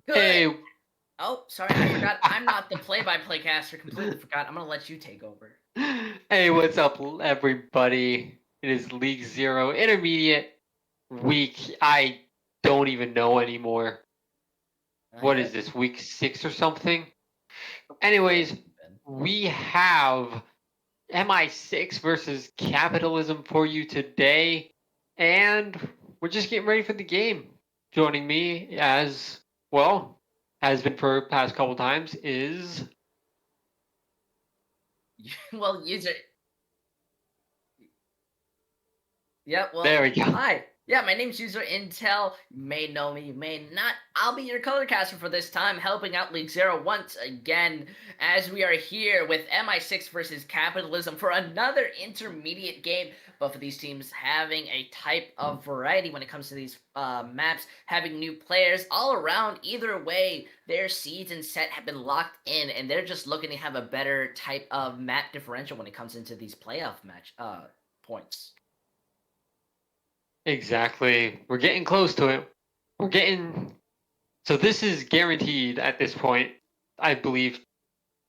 Good. Hey, Oh, sorry, I forgot. I'm not the play-by-play caster. Completely forgot. I'm gonna let you take over. hey, what's up, everybody? It is League Zero Intermediate Week. I don't even know anymore. What Yeah, is this, week 6 or something? could Anyways, have been. we have MI6 versus Capitalism for you today, and we're just getting ready for the game. Joining me, as well, has been for the past couple times, is Well, user. Yeah, there well, we go. hi. Yeah, my name's User Intel. You may know me, you may not. I'll be your color caster for this time, helping out League Zero once again, as we are here with MI6 versus Capitalism for another intermediate game. Both of these teams having a type of variety when it comes to these maps, having new players all around. Either way, their seeds and set have been locked in, and they're just looking to have a better type of map differential when it comes into these playoff match points. Exactly. We're getting close to it. We're getting so this is guaranteed at this point. I believe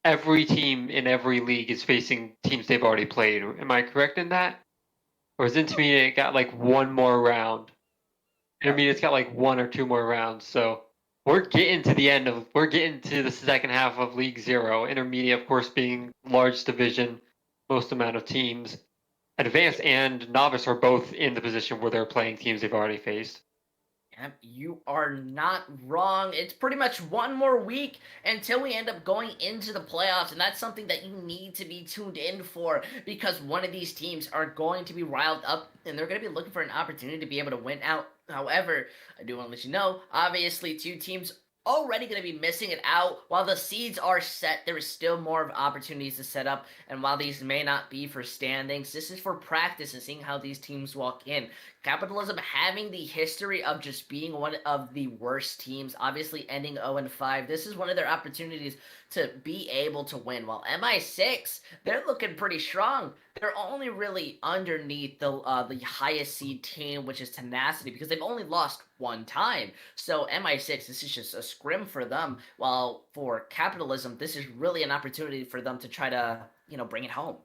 every team in every league is facing teams they've already played. Am I correct in that? Or is Intermediate got like one more round? Intermediate's got like one or two more rounds. So we're getting to the second half of League Zero. Intermediate, of course, being large division, most amount of teams. Advanced and novice are both in the position where they're playing teams they've already faced. Yep, you are not wrong. It's pretty much one more week until we end up going into the playoffs, and that's something that you need to be tuned in for because one of these teams are going to be riled up and they're going to be looking for an opportunity to be able to win out. However, I do want to let you know, obviously, two teams already going to be missing it out. While the seeds are set, there is still more of opportunities to set up, and while these may not be for standings, this is for practice and seeing how these teams walk in. Capitalism having the history of just being one of the worst teams, obviously ending 0-5. This is one of their opportunities to be able to win. While MI6, they're looking pretty strong. They're only really underneath the highest seed team, which is Tenacity, because they've only lost one time. So MI6, this is just a scrim for them. While for Capitalism, this is really an opportunity for them to try to, bring it home.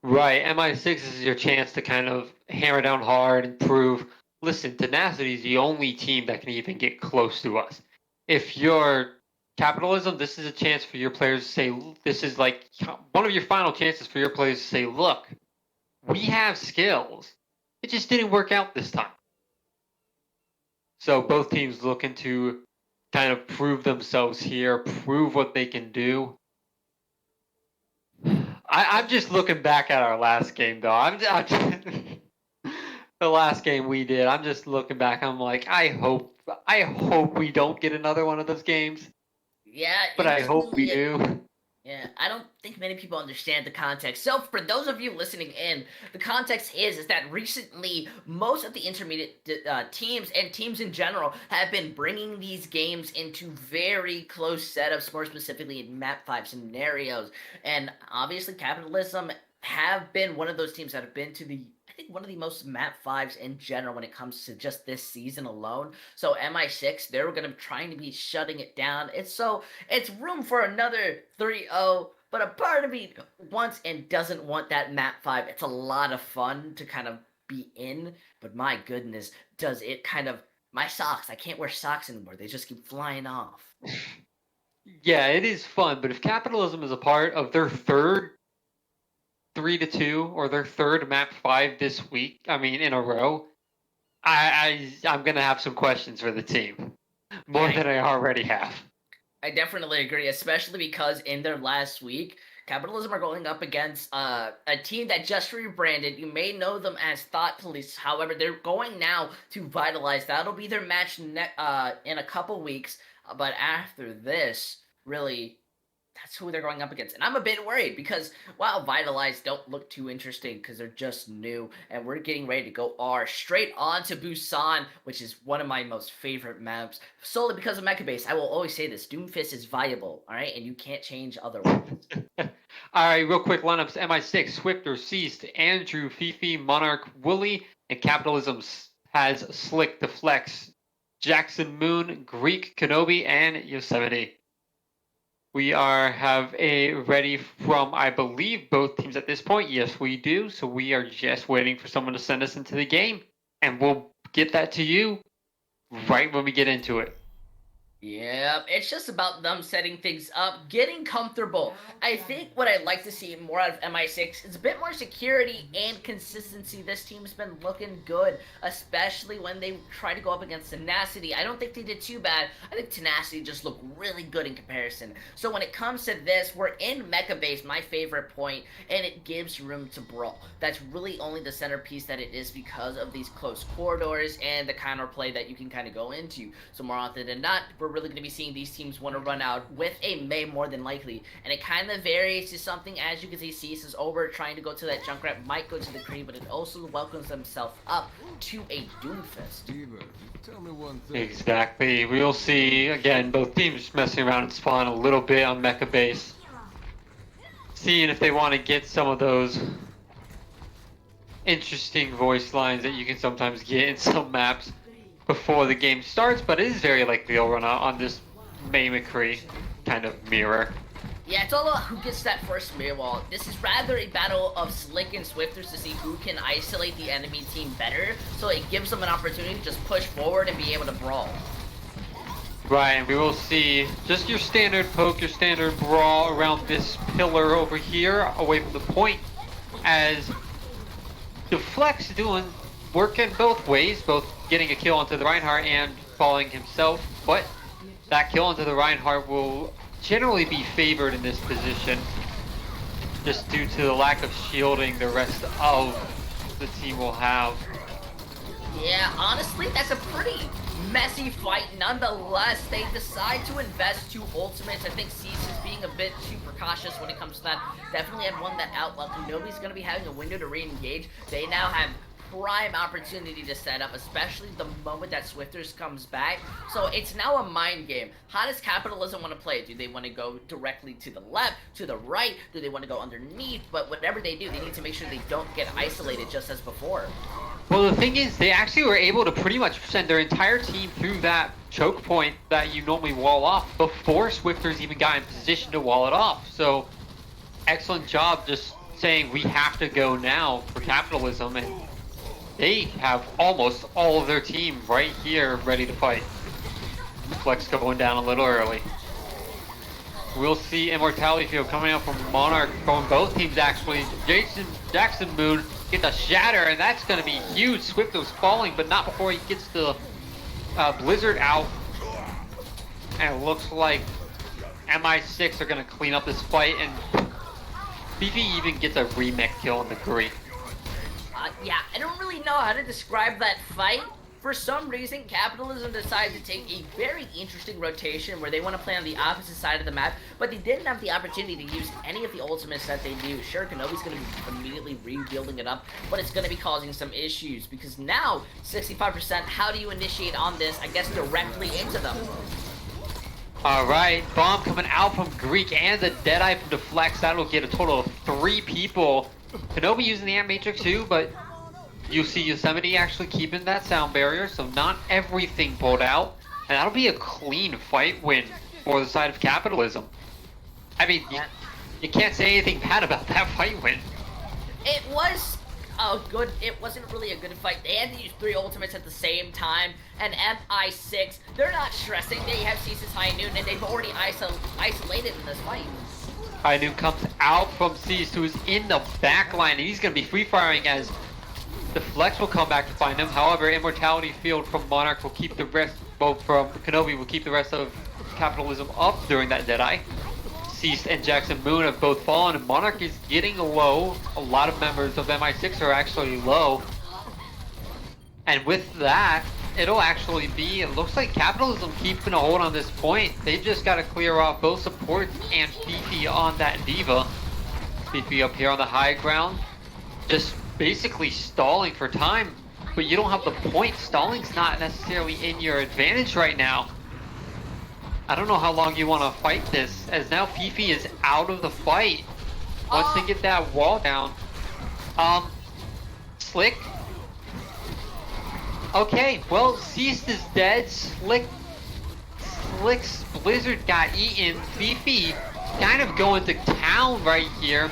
Right, MI6 is your chance to kind of hammer down hard and prove, listen, Tenacity is the only team that can even get close to us. If you're Capitalism, this is a chance for your players to say, this is like one of your final chances for your players to say, look, we have skills. It just didn't work out this time. So both teams looking to kind of prove themselves here, prove what they can do. I'm just looking back at our last game, though. The last game we did. I'm just looking back. I'm like, I hope we don't get another one of those games, Yeah, but I hope we intermediate. do. Yeah, I don't think many people understand the context. So, for those of you listening in, the context is that recently most of the intermediate teams and teams in general have been bringing these games into very close setups, more specifically in Map 5 scenarios. And obviously, Capitalism have been one of those teams that have been to the I think one of the most map fives in general when it comes to just this season alone. So MI6, they're going to trying to be shutting it down. It's room for another 3-0, but a part of me wants and doesn't want that map 5. It's a lot of fun to kind of be in, but my goodness, does it kind of my socks. I can't wear socks anymore. They just keep flying off. Yeah, it is fun, but if capitalism is a part of their third 3-2 or their third map 5 this week, I mean in a row, I'm gonna have some questions for the team more Yeah, than I already have. I definitely agree, especially because in their last week, Capitalism are going up against a team that just rebranded. You may know them as Thought Police. However, they're going now to Vitalize. That'll be their match in a couple weeks. But after this, really, that's who they're going up against. And I'm a bit worried because while Vitalize don't look too interesting because they're just new and we're getting ready to go straight on to Busan, which is one of my most favorite maps, solely because of Mecha Base. I will always say this, Doomfist is viable, alright? And you can't change otherwise. All right, real quick lineups: MI6, Swifter, Ceased, Andrew, Fifi, Monarch, Wooly, and Capitalism has Slick, Deflex, Jackson Moon, Greek, Kenobi, and Yosemite. We have a ready from, I believe, both teams at this point. Yes, we do. So we are just waiting for someone to send us into the game, and we'll get that to you right when we get into it. Yep, it's just about them setting things up, getting comfortable. I think what I'd like to see more out of MI6 is a bit more security and consistency. This team's been looking good, especially when they try to go up against Tenacity. I don't think they did too bad. I think Tenacity just looked really good in comparison. So when it comes to this, we're in Mecha Base, my favorite point, and it gives room to brawl. That's really only the centerpiece that it is because of these close corridors and the counterplay that you can kind of go into. So more often than not, we're really going to be seeing these teams want to run out with a Mei more than likely. And it kind of varies to something, as you can see, Cease is over trying to go to that Junkrat, might go to the Kree, but it also welcomes himself up to a Doomfist. Tell me one thing. Exactly. We'll see, again, both teams messing around in spawn a little bit on Mecha Base. Seeing if they want to get some of those interesting voice lines that you can sometimes get in some maps before the game starts, but it is very likely they'll run out on this May McCree kind of mirror. Yeah, it's all about who gets that first mirror wall. This is rather a battle of Slick and Swifters to see who can isolate the enemy team better, so it gives them an opportunity to just push forward and be able to brawl. Right, and we will see just your standard poke, your standard brawl around this pillar over here, away from the point, as Deflect's doing working both ways, both getting a kill onto the Reinhardt and falling himself, but that kill onto the Reinhardt will generally be favored in this position, just due to the lack of shielding the rest of the team will have. Yeah, honestly, that's a pretty messy fight. Nonetheless, they decide to invest 2 ultimates. I think Cease is being a bit too precautious when it comes to that. Definitely had won that out. While Kenobi's going to be having a window to re-engage, they now have prime opportunity to set up, especially the moment that Swifters comes back. So it's now a mind game. How does Kappatilism want to play it? Do they want to go directly to the left, to the right? Do they want to go underneath? But whatever they do, they need to make sure they don't get isolated just as before. Well, the thing is, they actually were able to pretty much send their entire team through that choke point that you normally wall off before Swifters even got in position to wall it off. So, excellent job just saying we have to go now for Kappatilism, and they have almost all of their team right here ready to fight. Flex going down a little early. We'll see Immortality Field coming out from Monarch from both teams actually. Jackson Moon get the shatter, and that's going to be huge. Swift was falling, but not before he gets the Blizzard out. And it looks like MI6 are going to clean up this fight, and Fifi even gets a remake kill on the Greek. Yeah, I don't really know how to describe that fight. For some reason, Kappatilism decided to take a very interesting rotation where they want to play on the opposite side of the map, but they didn't have the opportunity to use any of the ultimates that they do. Sure, Kenobi's going to be immediately rebuilding it up, but it's going to be causing some issues, because now, 65%, how do you initiate on this? I guess directly into them. Alright, bomb coming out from Greek and the Deadeye from Deflex. That'll get a total of 3 people. Kenobi using the Ant Matrix too, but you see Yosemite actually keeping that sound barrier, so not everything pulled out. And that'll be a clean fight win for the side of Kappatilism. I mean, you can't say anything bad about that fight win. It was good. It wasn't really a good fight. They had to use 3 ultimates at the same time, and MI6, they're not stressing. They have Cease's High Noon, and they've already isolated in this fight. High Noon comes out from Cease, who's in the back line, and he's going to be free firing as the Flex will come back to find him. However, Immortality Field from Monarch will keep the rest, well, from Kenobi will keep the rest of Kappatilism up during that Deadeye. Cease and Jackson Moon have both fallen, and Monarch is getting low. A lot of members of MI6 are actually low. And with that, it'll actually be, it looks like Kappatilism keeping a hold on this point. They've just got to clear off both supports and Fifi on that Diva. Fifi up here on the high ground, just basically stalling for time, but you don't have the point. Stalling's not necessarily in your advantage right now. I don't know how long you want to fight this, as now Fifi is out of the fight once they get that wall down. Slick Okay, well, Ceased is dead. Slick's Blizzard got eaten. Fifi kind of going to town right here.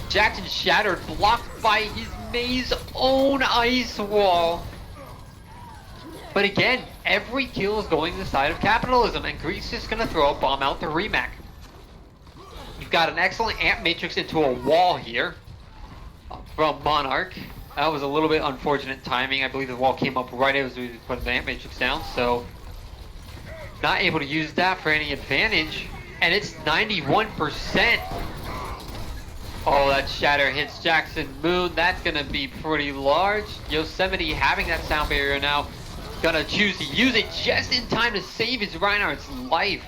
Jackson shattered, blocked by his May's own ice wall. But again, every kill is going to the side of Kappatilism, and Greek's just gonna throw a bomb out to Remac. You've got an excellent Amp Matrix into a wall here from Monarch. That was a little bit unfortunate timing. I believe the wall came up right as we put the Amp Matrix down, so not able to use that for any advantage. And it's 91%. Oh, that shatter hits Jackson Moon. That's gonna be pretty large. Yosemite having that sound barrier now. Gonna choose to use it just in time to save his Reinhardt's life.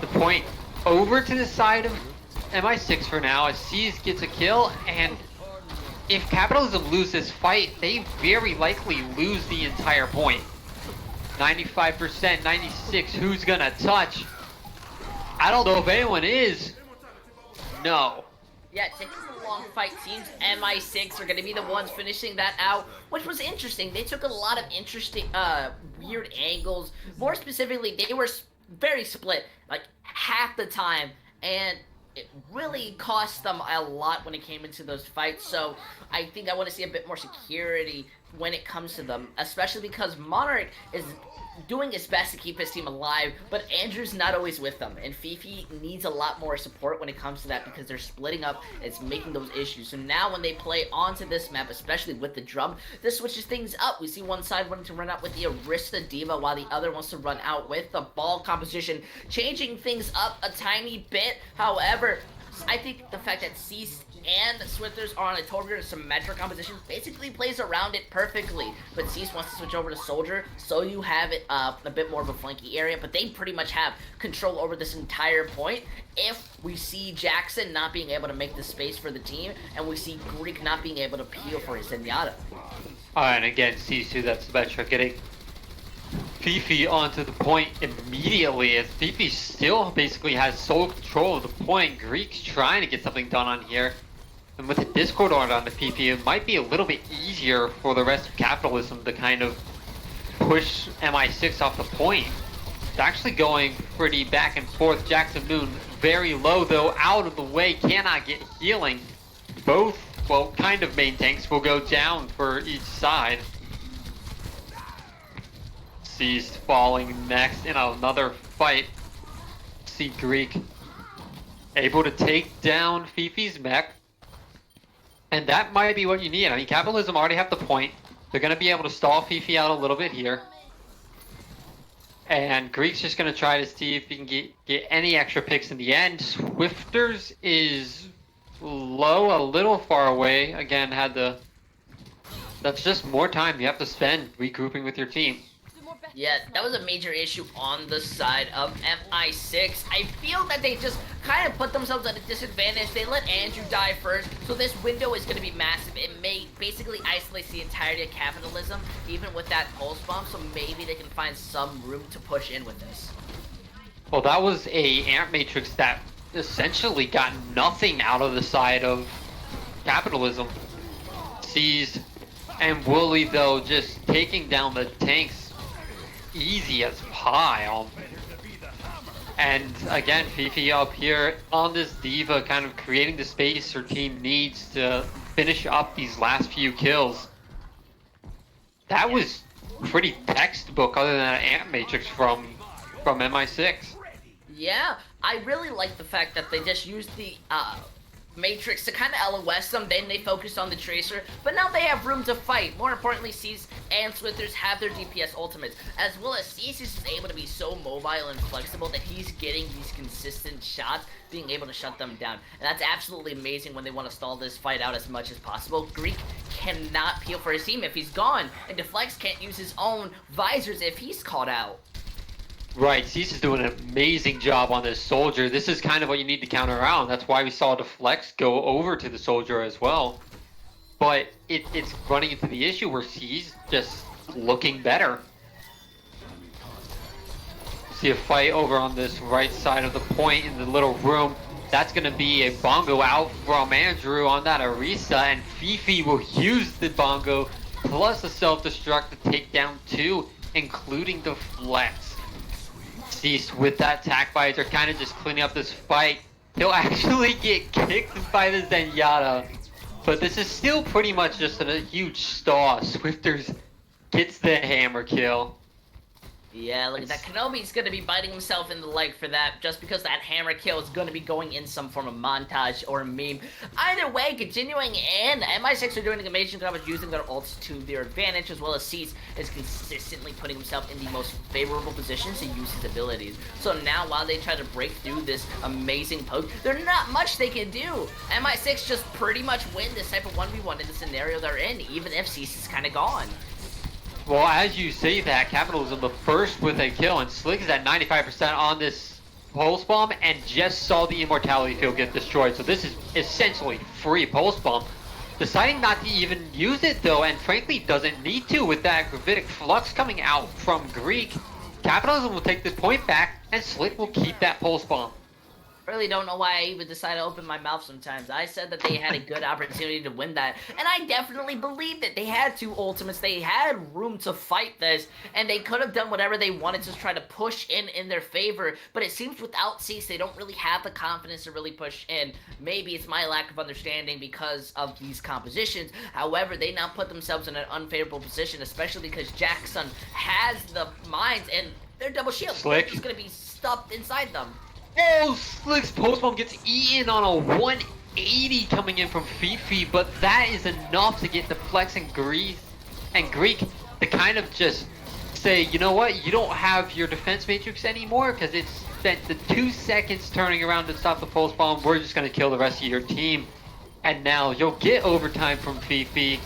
The point over to the side of MI6 for now as C's gets a kill, and if Kappatilism lose this fight, they very likely lose the entire point. 95%, 96, who's gonna touch? I don't know if anyone is. No. Yeah, taking a long fight. Teams MI6 are going to be the ones finishing that out, which was interesting. They took a lot of interesting, weird angles. More specifically, they were very split, like half the time, and it really cost them a lot when it came into those fights. So I think I want to see a bit more security when it comes to them, especially because Monarch is doing his best to keep his team alive, but Andrew's not always with them, and Fifi needs a lot more support when it comes to that because they're splitting up. It's making those issues. So now when they play onto this map, especially with the drum, this switches things up. We see one side wanting to run out with the Arista Diva while the other wants to run out with the ball composition, changing things up a tiny bit. However, I think the fact that Cease and Swithers are on a totally symmetric composition basically plays around it perfectly. But Cease wants to switch over to Soldier, so you have it a bit more of a flanky area, but they pretty much have control over this entire point. If we see Jackson not being able to make the space for the team, and we see Greek not being able to peel for his Zenyatta. And again, Sisu, that's Symmetra getting Fifi onto the point immediately, as Fifi still basically has sole control of the point. Greek's trying to get something done on here. And with the Discord order on the Fifi, it might be a little bit easier for the rest of Kappatilism to kind of push MI6 off the point. It's actually going pretty back and forth. Jackson Moon very low though, out of the way, cannot get healing. Both, well, kind of main tanks will go down for each side. Ceased falling next in another fight. See Greek able to take down Fifi's mech. And that might be what you need. I mean, Kappatilism already have the point. They're going to be able to stall Fifi out a little bit here. And Greek's just going to try to see if he can get any extra picks in the end. Swifters is low, a little far away. Again, that's just more time you have to spend regrouping with your team. Yeah, that was a major issue on the side of MI6. I feel that they just kind of put themselves at a disadvantage. They let Andrew die first, so this window is going to be massive. It may basically isolate the entirety of Kappatilism, even with that pulse bomb, so maybe they can find some room to push in with this. Well, that was a Amp Matrix that essentially got nothing out of the side of Kappatilism. Seized and Wooly, though, just taking down the tanks easy as pie. And again, Fifi up here on this Diva, kind of creating the space her team needs to finish up these last few kills. That was pretty textbook, other than an Amp Matrix from MI6. Yeah, I really like the fact that they just used the Matrix to kind of LOS them, then they focused on the Tracer, but now they have room to fight. More importantly, Cease and Swithers have their DPS ultimates, as well as Cease is able to be so mobile and flexible that he's getting these consistent shots, being able to shut them down. And that's absolutely amazing when they want to stall this fight out as much as possible. Greek cannot peel for his team if he's gone, and Deflex can't use his own visors if he's caught out. Right, Cease is doing an amazing job on this Soldier. This is kind of what you need to counter around. That's why we saw Deflex go over to the Soldier as well. But it's running into the issue where he's just looking better. See a fight over on this right side of the point in the little room. That's going to be a bongo out from Andrew on that Arisa, and Fifi will use the bongo plus a self-destruct to take down 2, including the flex. Ceased with that attack by they're kind of just cleaning up this fight. He'll actually get kicked by the Zenyatta, but this is still pretty much just a huge stall. Swifters gets the hammer kill. Yeah, look at that. Kenobi's gonna be biting himself in the leg for that, just because that hammer kill is gonna be going in some form of montage or meme. Either way, continuing in, MI6 are doing an amazing job of using their ults to their advantage, as well as Cease is consistently putting himself in the most favorable positions to use his abilities. So now, while they try to break through this amazing poke, there's not much they can do. MI6 just pretty much win this type of 1v1 in the scenario they're in, even if Cease is kind of gone. Well, as you say that, Kappatilism the first with a kill, and Slick is at 95% on this pulse bomb, and just saw the immortality field get destroyed. So this is essentially free pulse bomb. Deciding not to even use it though, and frankly doesn't need to with that gravitic flux coming out from Greek. Kappatilism will take this point back, and Slick will keep that pulse bomb. Really don't know why I even decide to open my mouth sometimes. I said that they had a good opportunity to win that, and I definitely believed it. They had 2 ultimates, they had room to fight this, and they could have done whatever they wanted to try to push in their favor, but it seems without Cease, they don't really have the confidence to really push in. Maybe it's my lack of understanding because of these compositions. However, they now put themselves in an unfavorable position, especially because Jackson has the mines, and their double shield Slick is going to be stuffed inside them. Oh, Slick's post bomb gets eaten on a 180 coming in from Fifi, but that is enough to get the Flex and Greek to kind of just say, you know what, you don't have your defense matrix anymore because it's spent the 2 seconds turning around to stop the pulse bomb. We're just going to kill the rest of your team. And now you'll get overtime from Fifi.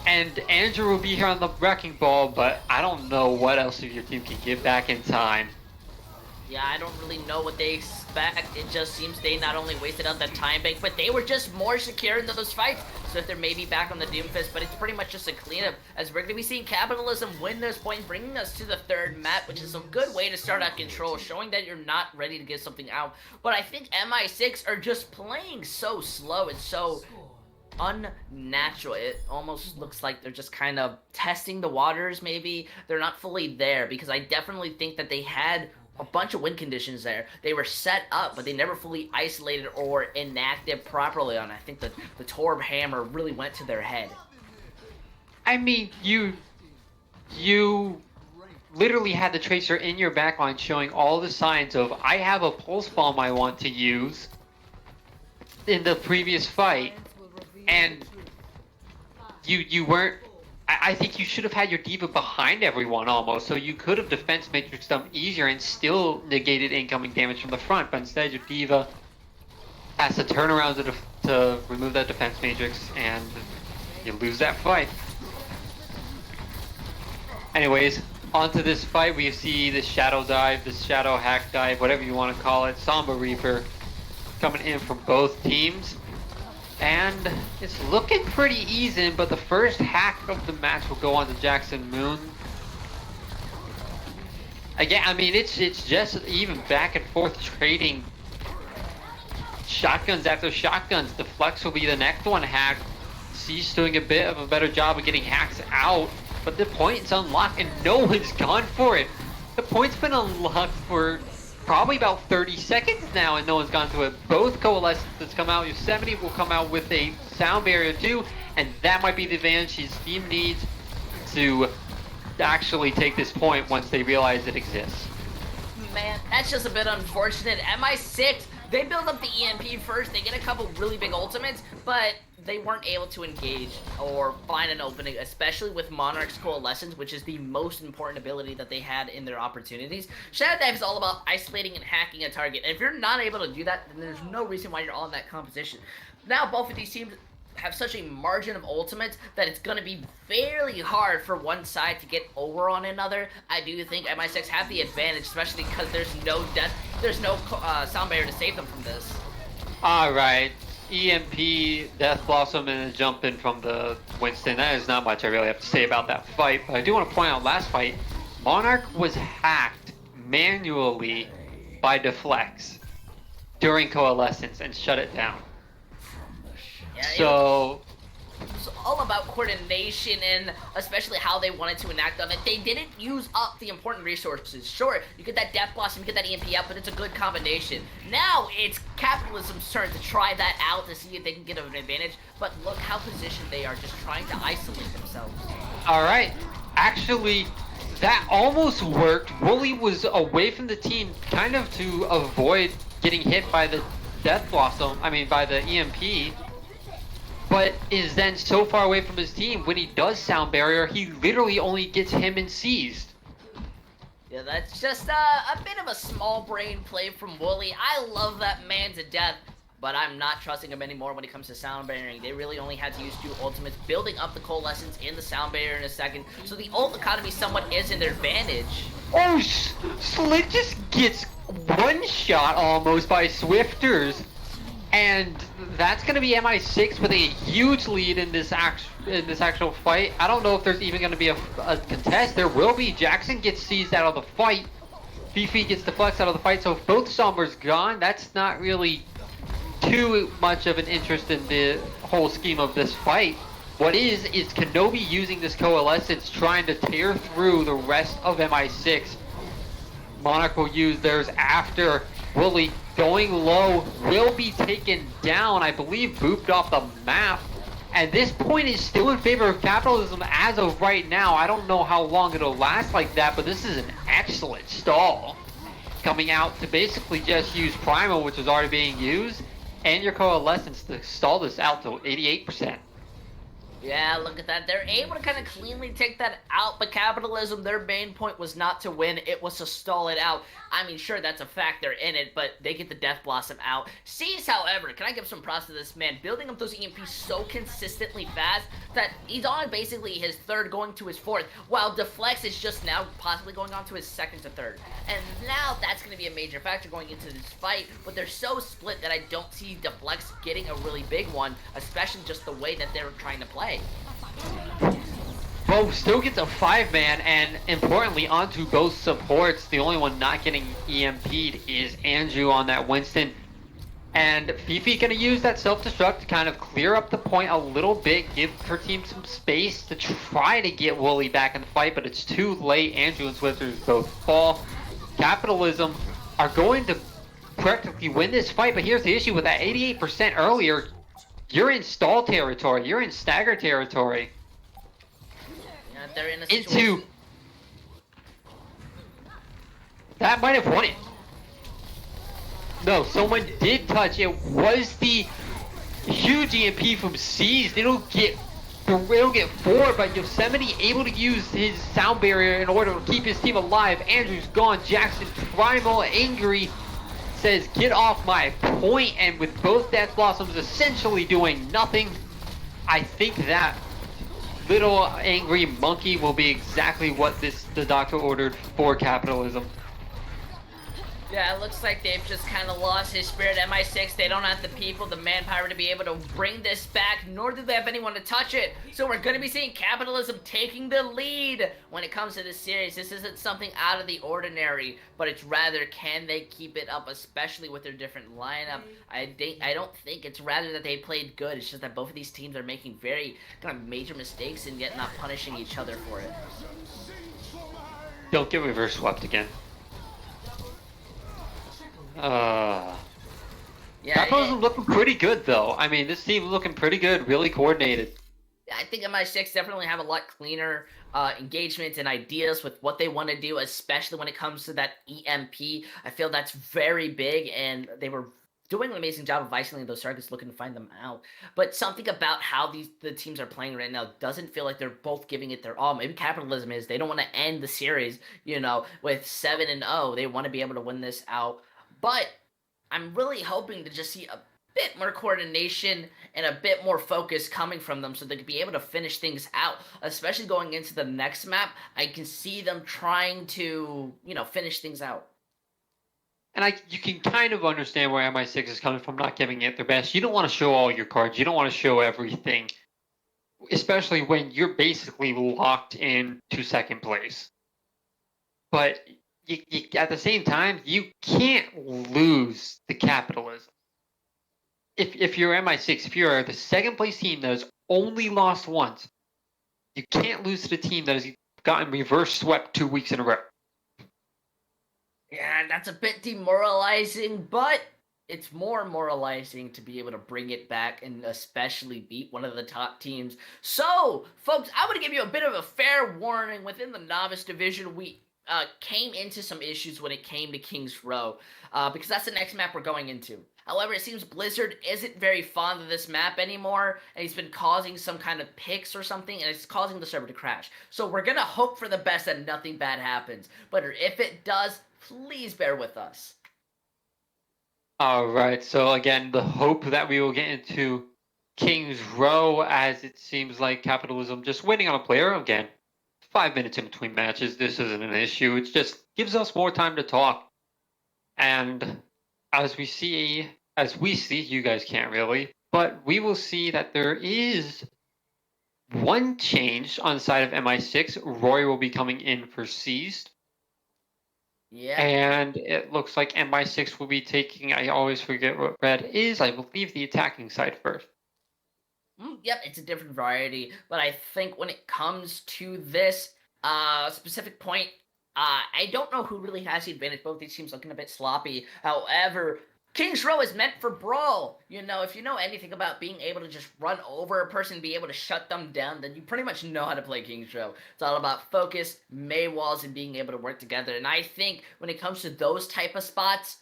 And Andrew will be here on the wrecking ball, but I don't know what else of your team can get back in time. Yeah, I don't really know what they expect. It just seems they not only wasted out that time bank, but they were just more secure into those fights. So if they're maybe back on the Doomfist, but it's pretty much just a cleanup, as we're going to be seeing Kappatilism win this point, bringing us to the 3rd map, which is a good way to start out Control, showing that you're not ready to get something out. But I think MI6 are just playing so slow and so unnatural. It almost looks like they're just kind of testing the waters, maybe. They're not fully there, because I definitely think that they had a bunch of win conditions there. They were set up, but they never fully isolated or enacted properly on it. I think the Torb hammer really went to their head. I mean, you literally had the Tracer in your backline showing all the signs of, I have a pulse bomb I want to use in the previous fight, and you weren't. I think you should have had your D.Va behind everyone almost, so you could have defense matrixed them easier and still negated incoming damage from the front, but instead your D.Va has to turn around to remove that defense matrix, and you lose that fight. Anyways, onto this fight, we see the shadow dive, the shadow hack dive, whatever you want to call it, Samba Reaper coming in from both teams. And it's looking pretty even, but the first hack of the match will go on to Jackson Moon. Again, I mean, it's just even back and forth trading shotguns after shotguns. The Flex will be the next one hacked. Cease doing a bit of a better job of getting hacks out, but the point's unlocked and no one's gone for it. The point's been unlocked for probably about 30 seconds now and no one's gone to it. Both Coalescences come out. Yosemite will come out with a sound barrier too, and that might be the advantage his team needs to actually take this point once they realize it exists. Man, that's just a bit unfortunate. MI6, they build up the EMP first, they get a couple really big ultimates, but they weren't able to engage or find an opening, especially with Monarch's Coalescence, which is the most important ability that they had in their opportunities. Shadow Dive is all about isolating and hacking a target, and if you're not able to do that, then there's no reason why you're on that composition. Now both of these teams have such a margin of ultimates that it's going to be fairly hard for one side to get over on another. I do think MI6 have the advantage, especially because there's no sound barrier to save them from this. Alright, EMP, Death Blossom, and a jump in from the Winston. That is not much I really have to say about that fight, but I do want to point out last fight, Monarch was hacked manually by Deflex during Coalescence and shut it down. Yeah, So was all about coordination and especially how they wanted to enact on it. They didn't use up the important resources. Sure, you get that Death Blossom, you get that EMP out, but it's a good combination. Now it's Capitalism's turn to try that out to see if they can get an advantage, but look how positioned they are, just trying to isolate themselves. All right. Actually, that almost worked. Wooly was away from the team kind of to avoid getting hit by the Death Blossom, by the EMP, but is then so far away from his team. When he does Sound Barrier, he literally only gets him and seized. Yeah, that's just a bit of a small brain play from Wooly. I love that man to death, but I'm not trusting him anymore when it comes to sound barriering. They really only had to use 2 ultimates, building up the coalescence in the sound barrier in a second, so the ult economy somewhat is in their advantage. Oh, Slit just gets one shot almost by Swifters, and that's going to be MI6 with a huge lead in this actual fight. I don't know if there's even going to be a contest. There will be. Jackson gets seized out of the fight. Fifi gets deflected out of the fight, so if both Sombers gone, that's not really too much of an interest in the whole scheme of this fight. What is Kenobi using this coalescence, trying to tear through the rest of MI6. Monarch will use theirs after. Wooly going low, will be taken down, I believe booped off the map. And this point is still in favor of Capitalism as of right now. I don't know how long it'll last like that, but this is an excellent stall. Coming out to basically just use Primal, which is already being used, and your coalescence to stall this out to 88%. Yeah, look at that. They're able to kind of cleanly take that out, but Capitalism, their main point was not to win, it was to stall it out. I mean, sure, that's a factor in it, but they get the Death Blossom out. Seize, however, can I give some props to this man? Building up those EMPs so consistently fast that he's on basically his 3rd going to his 4th, while Deflex is just now possibly going on to his 2nd to 3rd. And now that's going to be a major factor going into this fight, but they're so split that I don't see Deflex getting a really big one, especially just the way that they're trying to play. Bo still gets a 5-man, and importantly onto both supports. The only one not getting EMP'd is Andrew on that Winston. And Fifi gonna use that self-destruct to kind of clear up the point a little bit, give her team some space to try to get Wooly back in the fight, but it's too late. Andrew and Swifters both fall. Capitalism are going to practically win this fight, but here's the issue with that 88% earlier. You're in stall territory. You're in stagger territory. Yeah, they're in a situation. That might have won it. No, someone did touch. It was the huge EMP from Seized. It'll get 4, but Yosemite able to use his sound barrier in order to keep his team alive. Andrew's gone. Jackson Primal angry says, get off my point, and with both Death Blossoms essentially doing nothing, I think that little angry monkey will be exactly what the doctor ordered for Capitalism. Yeah, it looks like they've just kind of lost his spirit. MI6, they don't have the people, the manpower to be able to bring this back, nor do they have anyone to touch it. So we're going to be seeing Capitalism taking the lead when it comes to this series. This isn't something out of the ordinary, but it's rather, can they keep it up, especially with their different lineup? I don't think it's rather that they played good. It's just that both of these teams are making very kind of major mistakes and yet not punishing each other for it. Don't get reverse swept again. Yeah, Capitalism looking pretty good though. I mean, this team looking pretty good, really coordinated. I think MI6 definitely have a lot cleaner engagement and ideas with what they want to do, especially when it comes to that EMP. I feel that's very big, and they were doing an amazing job of isolating those targets, looking to find them out. But something about how the teams are playing right now doesn't feel like they're both giving it their all. Maybe Capitalism is. They don't want to end the series, with 7-0. They want to be able to win this out. But I'm really hoping to just see a bit more coordination and a bit more focus coming from them so they could be able to finish things out, especially going into the next map. I can see them trying to, finish things out. And you can kind of understand where MI6 is coming from, not giving it their best. You don't want to show all your cards. You don't want to show everything, especially when you're basically locked in to second place. But at the same time, you can't lose the Capitalism. if you're MI6, if you're the second place team that has only lost once, you can't lose to the team that has gotten reverse swept 2 weeks in a row. Yeah, that's a bit demoralizing, but it's more moralizing to be able to bring it back and especially beat one of the top teams. So, folks, I want to give you a bit of a fair warning. Within the novice division, we came into some issues when it came to King's Row, because that's the next map we're going into. However, it seems Blizzard isn't very fond of this map anymore, and he's been causing some kind of picks or something, and it's causing the server to crash. So we're gonna hope for the best that nothing bad happens. But if it does, please bear with us. All right. So again, the hope that we will get into King's Row, as it seems like Kappatilism just waiting on a player again. 5 minutes in between matches. This isn't an issue. It just gives us more time to talk. And as we see, you guys can't really, but we will see that there is one change on the side of MI6. Roy will be coming in for Seized. Yeah. And it looks like MI6 will be taking, I always forget what red is, I believe the attacking side first. Yep, it's a different variety, but I think when it comes to this specific point, I don't know who really has the advantage. Both these teams looking a bit sloppy. However, King's Row is meant for brawl. You know, if you know anything about being able to just run over a person, be able to shut them down, then you pretty much know how to play King's Row. It's all about focus, May walls, and being able to work together. And I think when it comes to those type of spots,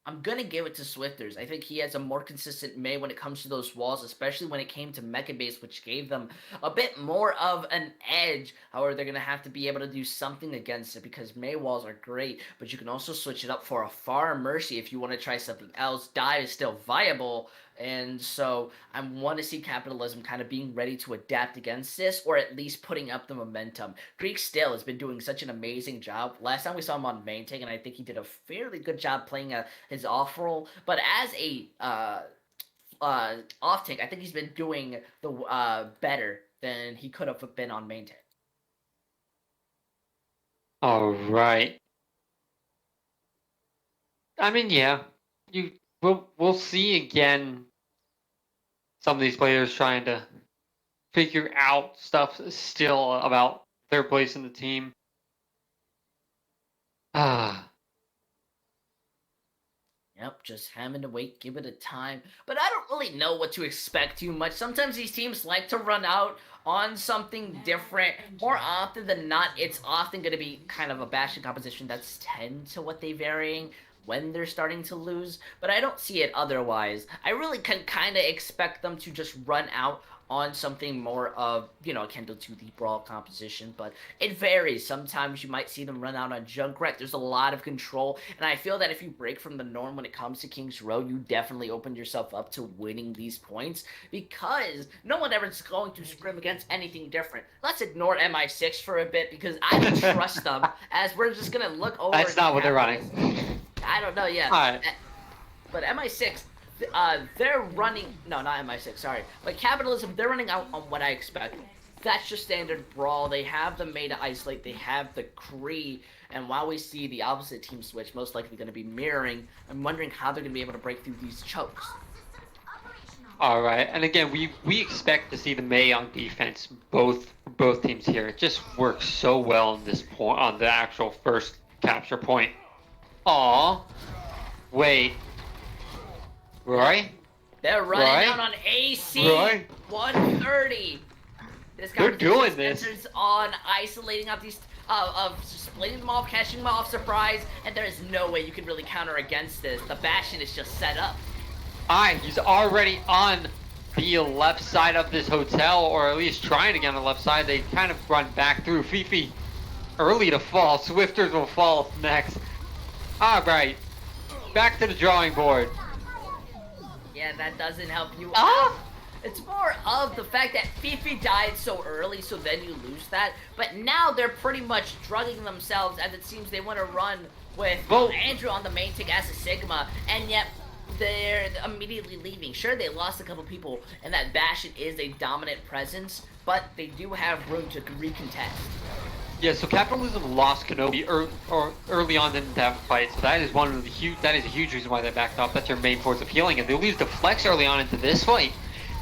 I'm going to give it to Swifters. I think he has a more consistent May when it comes to those walls, especially when it came to Mecha Base, which gave them a bit more of an edge. However, they're going to have to be able to do something against it because May walls are great, but you can also switch it up for a Far Mercy if you want to try something else. Dive is still viable, and so I want to see Kappatilism kind of being ready to adapt against this, or at least putting up the momentum. Greek still has been doing such an amazing job. Last time we saw him on main tank, and I think he did a fairly good job playing his off role. But as a off tank, I think he's been doing the better than he could have been on main tank. All right. I mean, yeah, we'll see again. Some of these players trying to figure out stuff still about their place in the team. Yep, just having to wait, give it a time. But I don't really know what to expect too much. Sometimes these teams like to run out on something different. More often than not, it's often going to be kind of a Bastion composition that's 10 to what they're varying when they're starting to lose. But I don't see it otherwise. I really can kind of expect them to just run out on something more of, you know, akin to the Brawl composition, but it varies. Sometimes you might see them run out on Junkrat. There's a lot of control, and I feel that if you break from the norm when it comes to King's Row, you definitely open yourself up to winning these points, because no one ever is going to scrim against anything different. Let's ignore MI6 for a bit, because I don't trust them, as we're just gonna look over. That's not what they're running. I don't know, yeah. All right. But MI6, they're running, no, not MI6, sorry, but Kappatilism, they're running out on what I expect. That's just standard brawl. They have the May to isolate, they have the Kree, and while we see the opposite team switch, most likely going to be mirroring, I'm wondering how they're going to be able to break through these chokes. All right, and again, we expect to see the May on defense, both teams here. It just works so well on this point, on the actual first capture point. Aw, wait. Roy? They're running Roy? down on AC Roy? 130. This guy They're doing this. on isolating up these, of splitting them off, catching them off surprise, and there is no way you can really counter against this. The Bastion is just set up. Alright, he's already on the left side of this hotel, or at least trying to get on the left side. They kind of run back through. Fifi early to fall. Swifters will fall next. Alright, back to the drawing board. Yeah, that doesn't help you out. It's more of the fact that Fifi died so early, so then you lose that. But now they're pretty much drugging themselves, as it seems they want to run with Andrew on the main tank as a Sigma, and yet they're immediately leaving. Sure, they lost a couple people, and that Bastion is a dominant presence, but they do have room to recontest. Yeah, so Capitalism lost Kenobi early on in that fight, so that is a huge reason why they backed off. That's your main force of healing, and they lose the flex early on into this fight.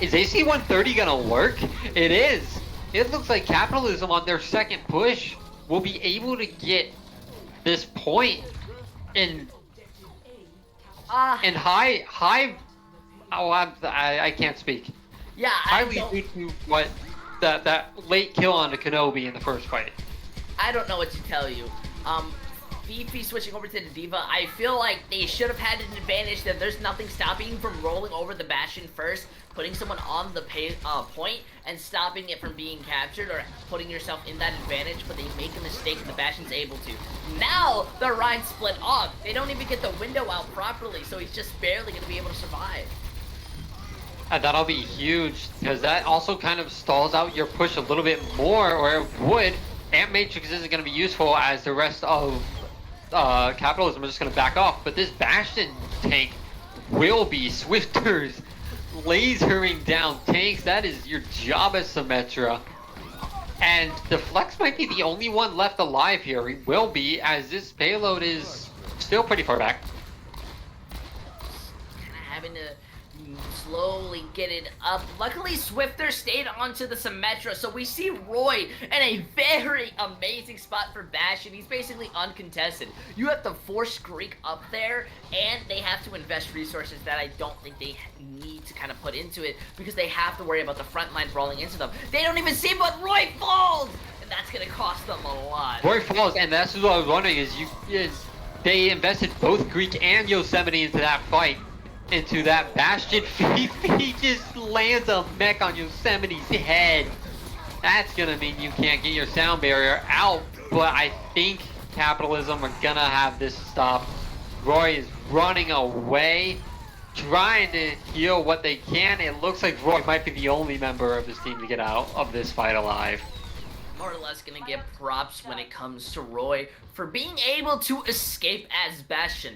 Is AC 130 gonna work? It is. It looks like Capitalism on their second push will be able to get this point in high. Oh, I can't speak. Yeah, Highly due to what that late kill on the Kenobi in the first fight. I don't know what to tell you. Fifi switching over to the Diva, I feel like they should have had an advantage that there's nothing stopping you from rolling over the Bastion first, putting someone on the point, and stopping it from being captured, or putting yourself in that advantage, but they make a mistake and the Bastion's able to. Now, the Rhine split off. They don't even get the window out properly, so he's just barely going to be able to survive. That'll be huge, because that also kind of stalls out your push a little bit more, or it would. Amp Matrix isn't going to be useful as the rest of Capitalism are just going to back off, but this Bastion tank will be. Swifters lasering down tanks. That is your job as Symmetra. And the Flex might be the only one left alive here. He will be, as this payload is still pretty far back. Kind of having to slowly get it up. Luckily, Swifter stayed onto the Symmetra, so we see Roy in a very amazing spot for Bastion. He's basically uncontested. You have to force Greek up there, and they have to invest resources that I don't think they need to kind of put into it, because they have to worry about the front line rolling into them. They don't even see, but Roy falls! And that's going to cost them a lot. Roy falls, and that's what I was wondering, is they invested both Greek and Yosemite into that fight. Into that Bastion. Fifi just lands a mech on Yosemite's head. That's gonna mean you can't get your sound barrier out, but I think Capitalism are gonna have this stop. Roy is running away, trying to heal what they can. It looks like Roy might be the only member of his team to get out of this fight alive. More or less gonna get props when it comes to Roy for being able to escape as Bastion.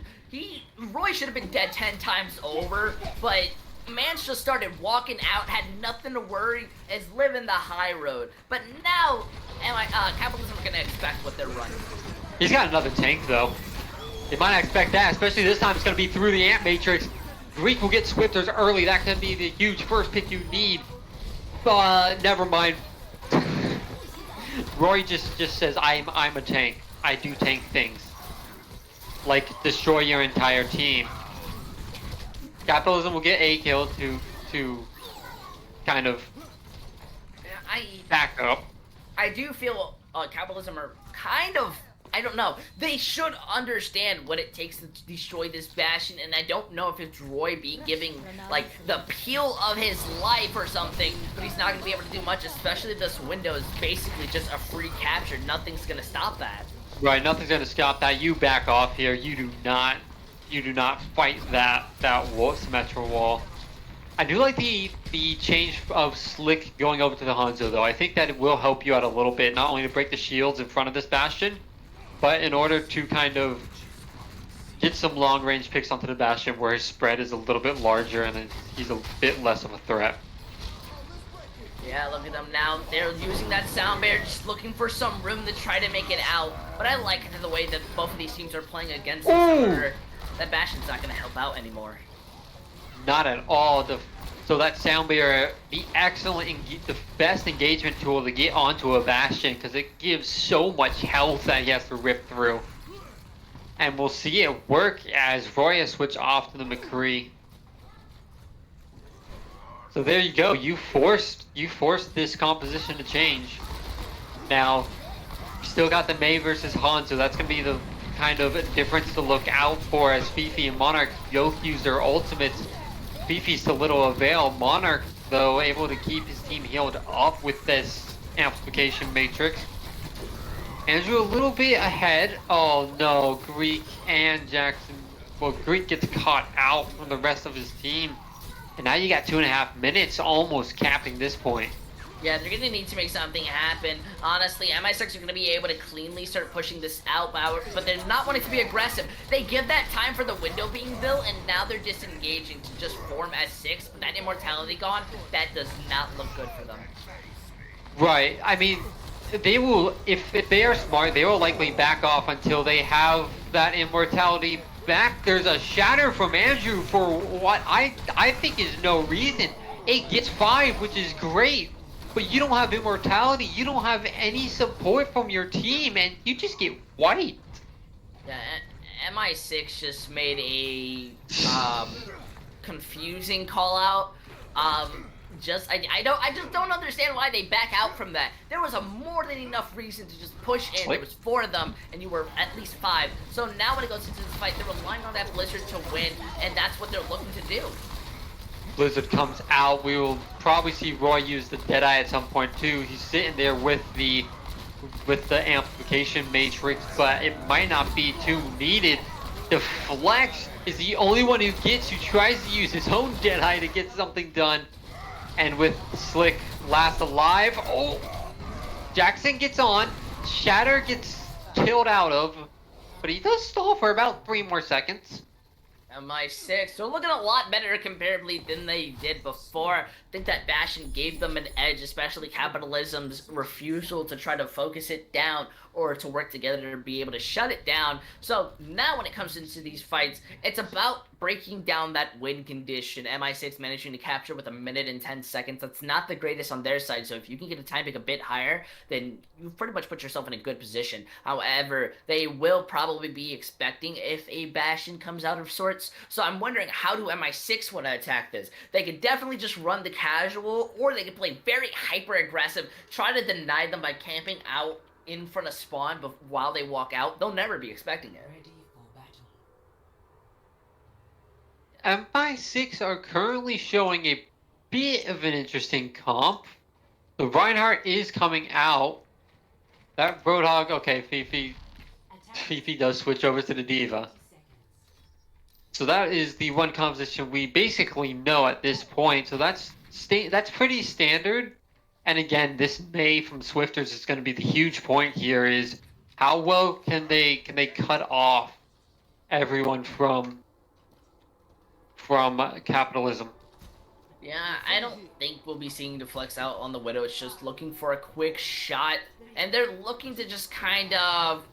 Roy should have been dead 10 times over, but man just started walking out, had nothing to worry, is living the high road. But now, Capitalism are gonna expect what they're running. He's got another tank though. They might not expect that, especially this time it's gonna be through the Amp Matrix. Greek will get Swifters early. That can be the huge first pick you need. Never mind. Roy just says, I'm a tank. I do tank things. Like, destroy your entire team. Capitalism will get a kill to kind of back up. I do feel Capitalism are kind of, I don't know, they should understand what it takes to destroy this Bastion, and I don't know if it's Roy giving, like, the peel of his life or something, but he's not going to be able to do much, especially this window is basically just a free capture. Nothing's going to stop that. Right, nothing's gonna stop that. You back off here. You do not fight that wall, Symmetra wall. I do like the change of Slick going over to the Hanzo though. I think that it will help you out a little bit, not only to break the shields in front of this Bastion, but in order to kind of get some long range picks onto the Bastion where his spread is a little bit larger and he's a bit less of a threat. Yeah, look at them now. They're using that sound barrier, just looking for some room to try to make it out. But I like the way that both of these teams are playing against each other. That Bastion's not going to help out anymore. Not at all. So that sound barrier, the best engagement tool to get onto a Bastion, because it gives so much health that he has to rip through. And we'll see it work as Roy has switched off to the McCree. So there you go. You forced this composition to change. Now, still got the Mei versus Han, so that's gonna be the kind of difference to look out for as Fifi and Monarch both use their ultimates. Fifi's to little avail. Monarch, though, able to keep his team healed up with this amplification matrix. Andrew a little bit ahead. Oh no, Greek and Jackson. Well, Greek gets caught out from the rest of his team. And now you got 2.5 minutes almost capping this point. Yeah, they're going to need to make something happen. Honestly, MI6 are going to be able to cleanly start pushing this out, but they're not wanting to be aggressive. They give that time for the window being built, and now they're disengaging to just form as 6. But that immortality gone, that does not look good for them. Right. I mean, they will, if they are smart, they will likely back off until they have that immortality back. There's a shatter from Andrew for what I think is no reason. It gets 5, which is great, but you don't have immortality. You don't have any support from your team, and you just get wiped. Yeah, MI6 just made a confusing call out. I just don't understand why they back out from that. There was a more than enough reason to just push in. There was 4 of them, and you were at least 5. So now when it goes into this fight, they're relying on that Blizzard to win, and that's what they're looking to do. Blizzard comes out. We will probably see Roy use the Deadeye at some point too. He's sitting there with the amplification matrix, but it might not be too needed. The Flex is the only one who tries to use his own Deadeye to get something done. And with Slick last alive, oh, Jackson gets on, Shatter gets killed out of, but he does stall for about 3 more seconds. MI6, they're looking a lot better comparably than they did before. I think that Bastion gave them an edge, especially Kappatilism's refusal to try to focus it down or to work together to be able to shut it down. So now when it comes into these fights, it's about breaking down that win condition. MI6 managing to capture with 1 minute and 10 seconds. That's not the greatest on their side, so if you can get a time pick a bit higher, then you pretty much put yourself in a good position. However, they will probably be expecting if a Bastion comes out of sorts. So I'm wondering, how do MI6 want to attack this? They could definitely just run the casual, or they could play very hyper aggressive, try to deny them by camping out in front of spawn while they walk out. They'll never be expecting it. MI6 are currently showing a bit of an interesting comp. The Reinhardt is coming out. That Roadhog, okay, Fifi does switch over to the Diva. So that is the one composition we basically know at this point. So that's pretty standard. And again, this May from Swifters is going to be the huge point here, is how well can they cut off everyone from Kappatilism. Yeah, I don't think we'll be seeing the flex out on the Widow. It's just looking for a quick shot, and they're looking to just kind of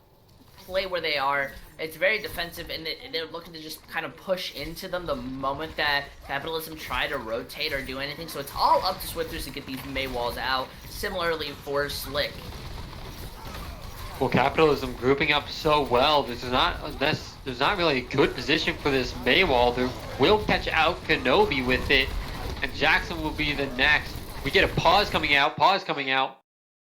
play where they are. It's very defensive, and they're looking to just kind of push into them the moment that Kappatilism try to rotate or do anything. So it's all up to Swifters to get these May walls out. Similarly for Slick. Well, Kappatilism grouping up so well. There's not really a good position for this May wall. They will catch out Kenobi with it, and Jackson will be the next. We get a pause coming out.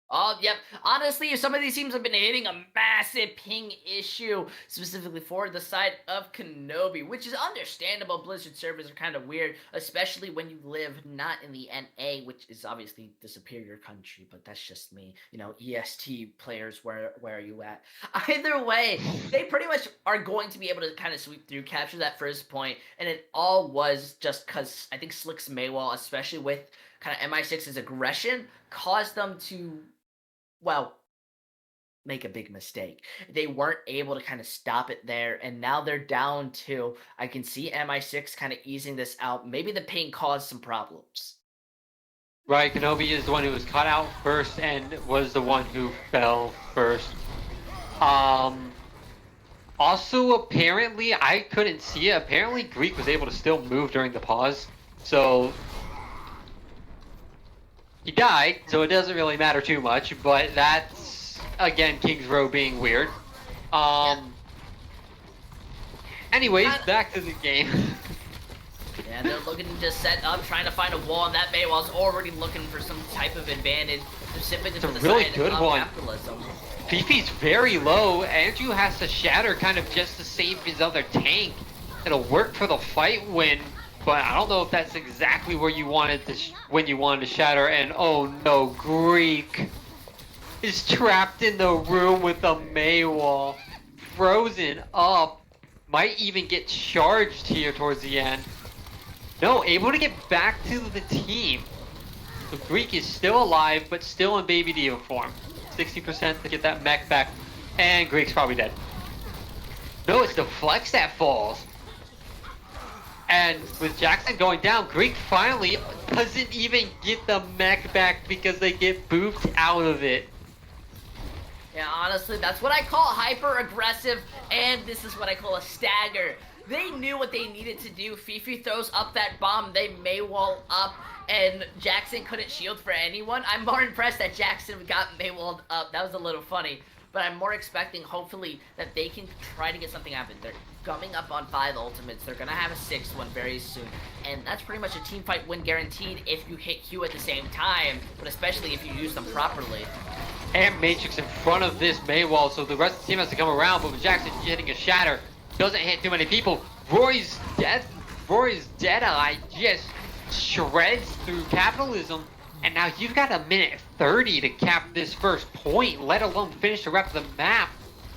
Oh, yep. Honestly, some of these teams have been hitting a massive ping issue, specifically for the side of Kenobi, which is understandable. Blizzard servers are kind of weird, especially when you live not in the NA, which is obviously the superior country, but that's just me. You know, EST players, where are you at? Either way, they pretty much are going to be able to kind of sweep through, capture that first point, and it all was just because I think Slick's Maywall, especially with kind of MI6's aggression, caused them to, well, make a big mistake. They weren't able to kind of stop it there, and now they're down to, I can see MI6 kind of easing this out. Maybe the ping caused some problems. Right, Kenobi is the one who was caught out first and was the one who fell first. Also, apparently, I couldn't see it. Apparently, Greek was able to still move during the pause, so he died, so it doesn't really matter too much, but that's, again, King's Row being weird. Anyways, back to the game. Yeah, they're looking to set up, trying to find a wall, and that Maywall's already looking for some type of advantage, specifically for the really side good of one. Kappatilism. Fifi's very low. Andrew has to shatter kind of just to save his other tank. It'll work for the fight win, but I don't know if that's exactly where you wanted to when you wanted to shatter. And oh no, Greek is trapped in the room with a Maywall, frozen up. Might even get charged here towards the end. No, able to get back to the team. So Greek is still alive, but still in Baby Diva form. 60% to get that mech back, and Greek's probably dead. No, it's the Flex that falls. And with Jackson going down, Greek finally doesn't even get the mech back because they get booped out of it. Yeah, honestly, that's what I call hyper-aggressive, and this is what I call a stagger. They knew what they needed to do. Fifi throws up that bomb, they may wall up, and Jackson couldn't shield for anyone. I'm more impressed that Jackson got Maywalled up. That was a little funny. But I'm more expecting, hopefully, that they can try to get something happen. They're coming up on 5 ultimates. They're going to have a 6th one very soon. And that's pretty much a team fight win guaranteed if you hit Q at the same time, but especially if you use them properly. And Matrix in front of this Maywall, so the rest of the team has to come around, but with Jackson hitting a shatter, doesn't hit too many people. Roy's Deadeye just shreds through Capitalism, and now you've got a minute 30 to cap this first point, let alone finish the rest of the map.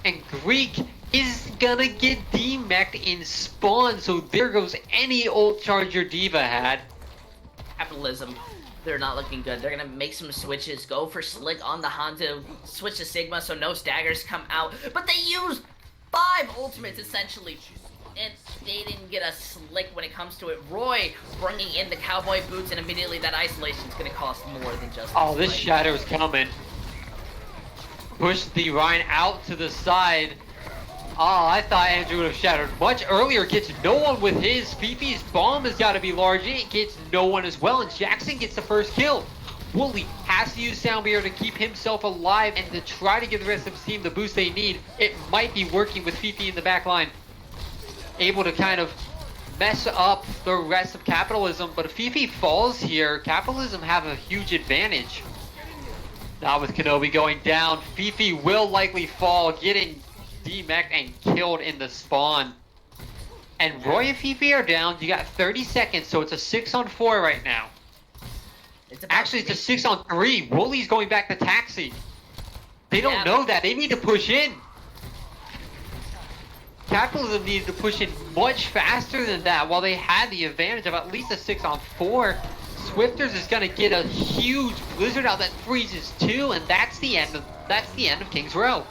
And Greek is gonna get demeched in spawn, so there goes any ult charge your diva had. Capitalism, they're not looking good. They're gonna make some switches, go for Slick on the Hanzo, switch to Sigma so no staggers come out, but they use 5 ultimates essentially. And they didn't get a Slick when it comes to it. Roy bringing in the cowboy boots, and immediately that isolation is going to cost more than just. Oh, this shadow's coming. Push the Rhine out to the side. Oh, I thought Andrew would have shattered much earlier. Gets no one with his. Fifi's bomb has got to be large. It gets no one as well, and Jackson gets the first kill. Wooly has to use Soundbeer to keep himself alive and to try to give the rest of his team the boost they need. It might be working with Fifi in the back line, able to kind of mess up the rest of Capitalism, but if Fifi falls here, Capitalism have a huge advantage. Now with Kenobi going down, Fifi will likely fall, getting demeched and killed in the spawn. And Roy and Fifi are down. You got 30 seconds, so it's a 6-on-4 right now. Actually, it's a 6-on-3. Wooly's going back to Taxi. They don't know that. They need to push in. Capitalism needed to push in much faster than that while they had the advantage of at least a 6-on-4. Swifters is gonna get a huge blizzard out that freezes too, and that's the end of King's Row.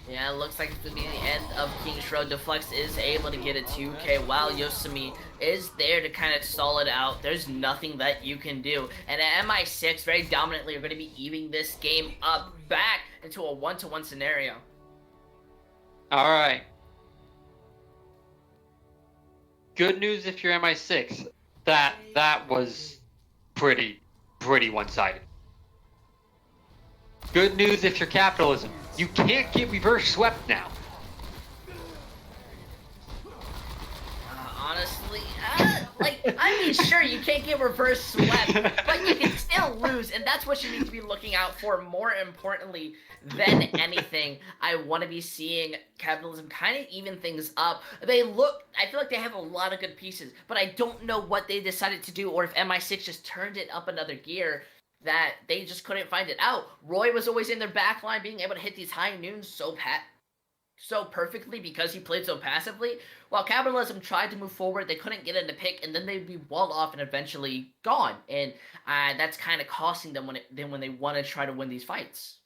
Yeah, it looks like it's gonna be the end of King's Row. Deflex is able to get a 2K while Yosemite is there to kind of stall it out. There's nothing that you can do. And at MI6 very dominantly are gonna be evening this game up back into a 1-to-1 scenario. Alright. Good news if you're MI6. That was pretty one-sided. Good news if you're Capitalism. You can't get reverse swept now. Honestly, I mean, sure, you can't get reverse swept, but you can still lose, and that's what you need to be looking out for. More importantly than anything, I want to be seeing Capitalism kind of even things up. I feel like they have a lot of good pieces, but I don't know what they decided to do, or if MI6 just turned it up another gear, that they just couldn't find it out. Roy was always in their back line, being able to hit these high noons so perfectly because he played so passively. While Capitalism tried to move forward, they couldn't get in the pick, and then they'd be walled off and eventually gone. And that's kind of costing them when they want to try to win these fights.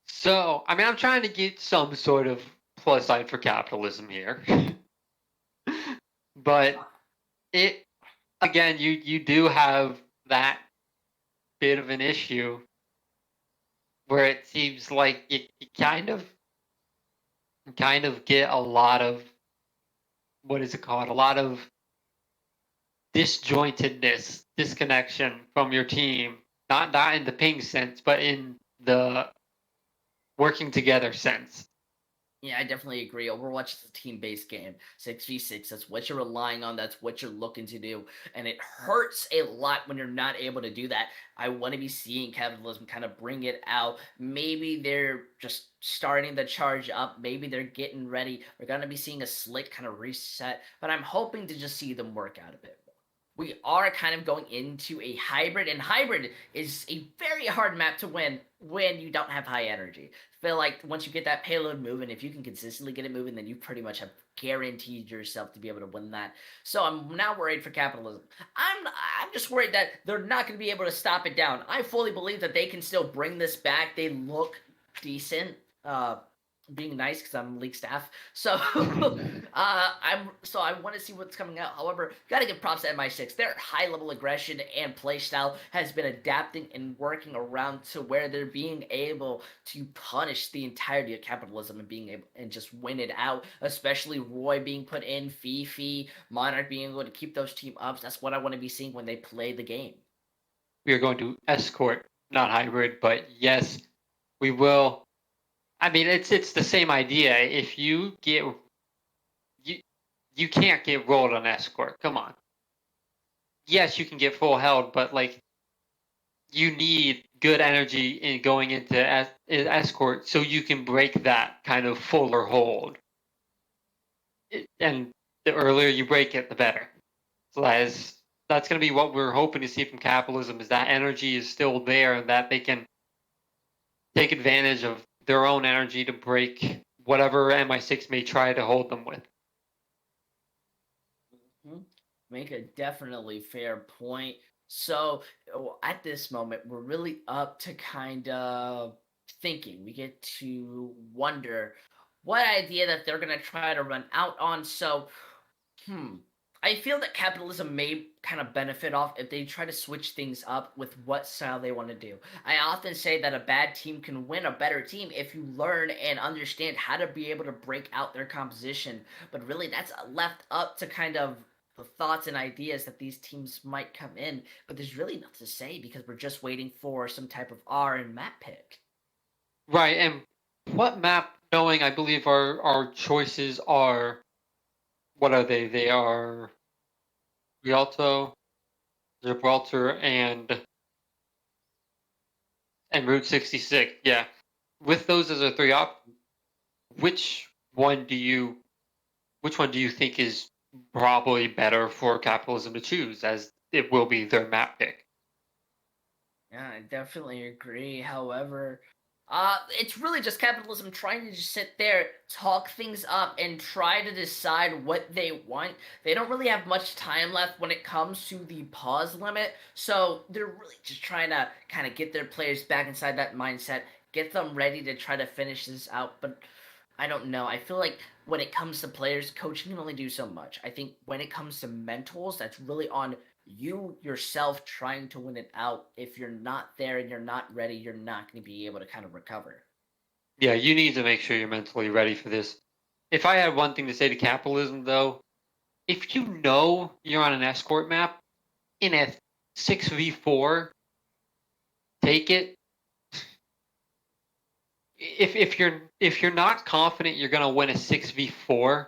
So, I mean, I'm trying to get some sort of plus side for Capitalism here. But again, you do have that bit of an issue where it seems like you kind of get a lot of, what is it called? A lot of disjointedness, disconnection from your team. Not in the ping sense, but in the working together sense. Yeah, I definitely agree. Overwatch is a team-based game. 6v6, that's what you're relying on. That's what you're looking to do. And it hurts a lot when you're not able to do that. I want to be seeing Capitalism kind of bring it out. Maybe they're just starting the charge up. Maybe they're getting ready. We're going to be seeing a Slick kind of reset. But I'm hoping to just see them work out a bit more. We are kind of going into a hybrid, and hybrid is a very hard map to win when you don't have high energy. I feel like once you get that payload moving, if you can consistently get it moving, then you pretty much have guaranteed yourself to be able to win that. So I'm not worried for Capitalism. I'm just worried that they're not going to be able to stop it down. I fully believe that they can still bring this back. They look decent. being nice because I'm league staff. So I want to see what's coming out. However, gotta give props to MI6. Their high level aggression and playstyle has been adapting and working around to where they're being able to punish the entirety of capitalism and being able and just win it out. Especially Roy being put in, Fifi, Monarch being able to keep those team ups. That's what I want to be seeing when they play the game. We are going to escort, not hybrid, but yes, we will. I mean, it's the same idea. If you you can't get rolled on escort. Come on. Yes, you can get full held, but like you need good energy in going into escort so you can break that kind of fuller hold. And the earlier you break it, the better. So that's going to be what we're hoping to see from capitalism is that energy is still there and that they can take advantage of their own energy to break whatever MI6 may try to hold them with. Mhm. Make a definitely fair point. So at this moment, we're really up to kind of thinking. We get to wonder what idea that they're going to try to run out on. So Hmm. I feel that capitalism may kind of benefit off if they try to switch things up with what style they want to do. I often say that a bad team can win a better team if you learn and understand how to be able to break out their composition. But really, that's left up to kind of the thoughts and ideas that these teams might come in. But there's really nothing to say because we're just waiting for some type of R and map pick. Right, and what map knowing I believe our choices are what are they? They are Rialto, Gibraltar, and Route 66. Yeah. With those as our three options, which one do you which one do you think is probably better for capitalism to choose as it will be their map pick? Yeah, I definitely agree. However, it's really just capitalism trying to just sit there, talk things up, and try to decide what they want. They don't really have much time left when it comes to the pause limit, so they're really just trying to kind of get their players back inside that mindset, get them ready to try to finish this out. But I don't know. I feel like when it comes to players, coaching can only do so much. I think when it comes to mentals, that's really on you yourself trying to win it out. If you're not there and you're not ready, you're not going to be able to kind of recover. Yeah, you need to make sure you're mentally ready for this. If I had one thing to say to capitalism, though, if you know you're on an escort map in a 6v4, take it. If you're not confident you're gonna win a 6v4,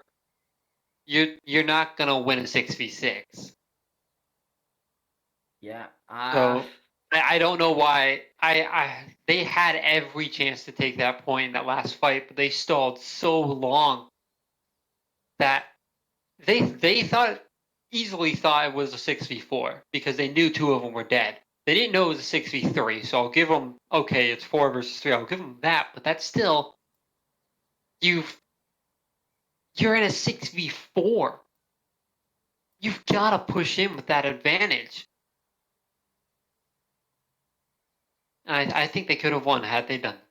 you're not gonna win a 6v6. Yeah. So I don't know why they had every chance to take that point in that last fight, but they stalled so long that they thought easily thought it was a 6v4 because they knew two of them were dead. They didn't know it was a 6v3, so I'll give them okay, it's 4 versus 3. I'll give them that, but that's still you've you're in a 6v4. You've got to push in with that advantage. And I think they could have won had they done that.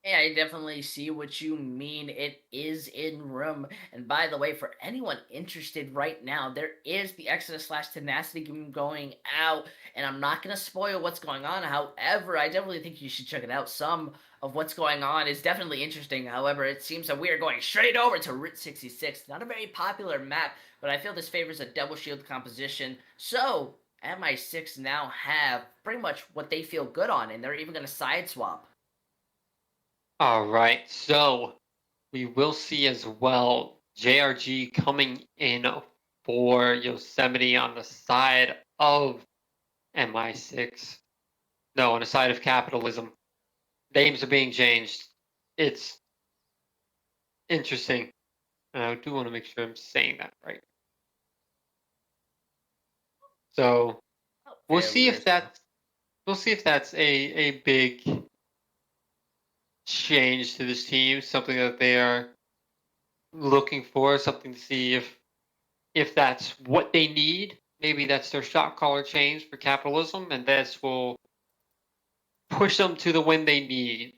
Yeah, I definitely see what you mean. It is in room. And by the way, for anyone interested right now, there is the Exodus slash Tenacity game going out. And I'm not going to spoil what's going on. However, I definitely think you should check it out. Some of what's going on is definitely interesting. However, it seems that we are going straight over to Route 66. Not a very popular map, but I feel this favors a double shield composition. So, MI6 now have pretty much what they feel good on, and they're even going to side swap. All right, so we will see as well JRG coming in for Yosemite on the side of MI6. No, on the side of capitalism. Names are being changed. It's interesting. And I do want to make sure I'm saying that right. So Oh, we'll fairly see or if so. that's a big change to this team, something that they are looking for, something to see if that's what they need. Maybe that's their shot caller change for capitalism, and this will push them to the win they need.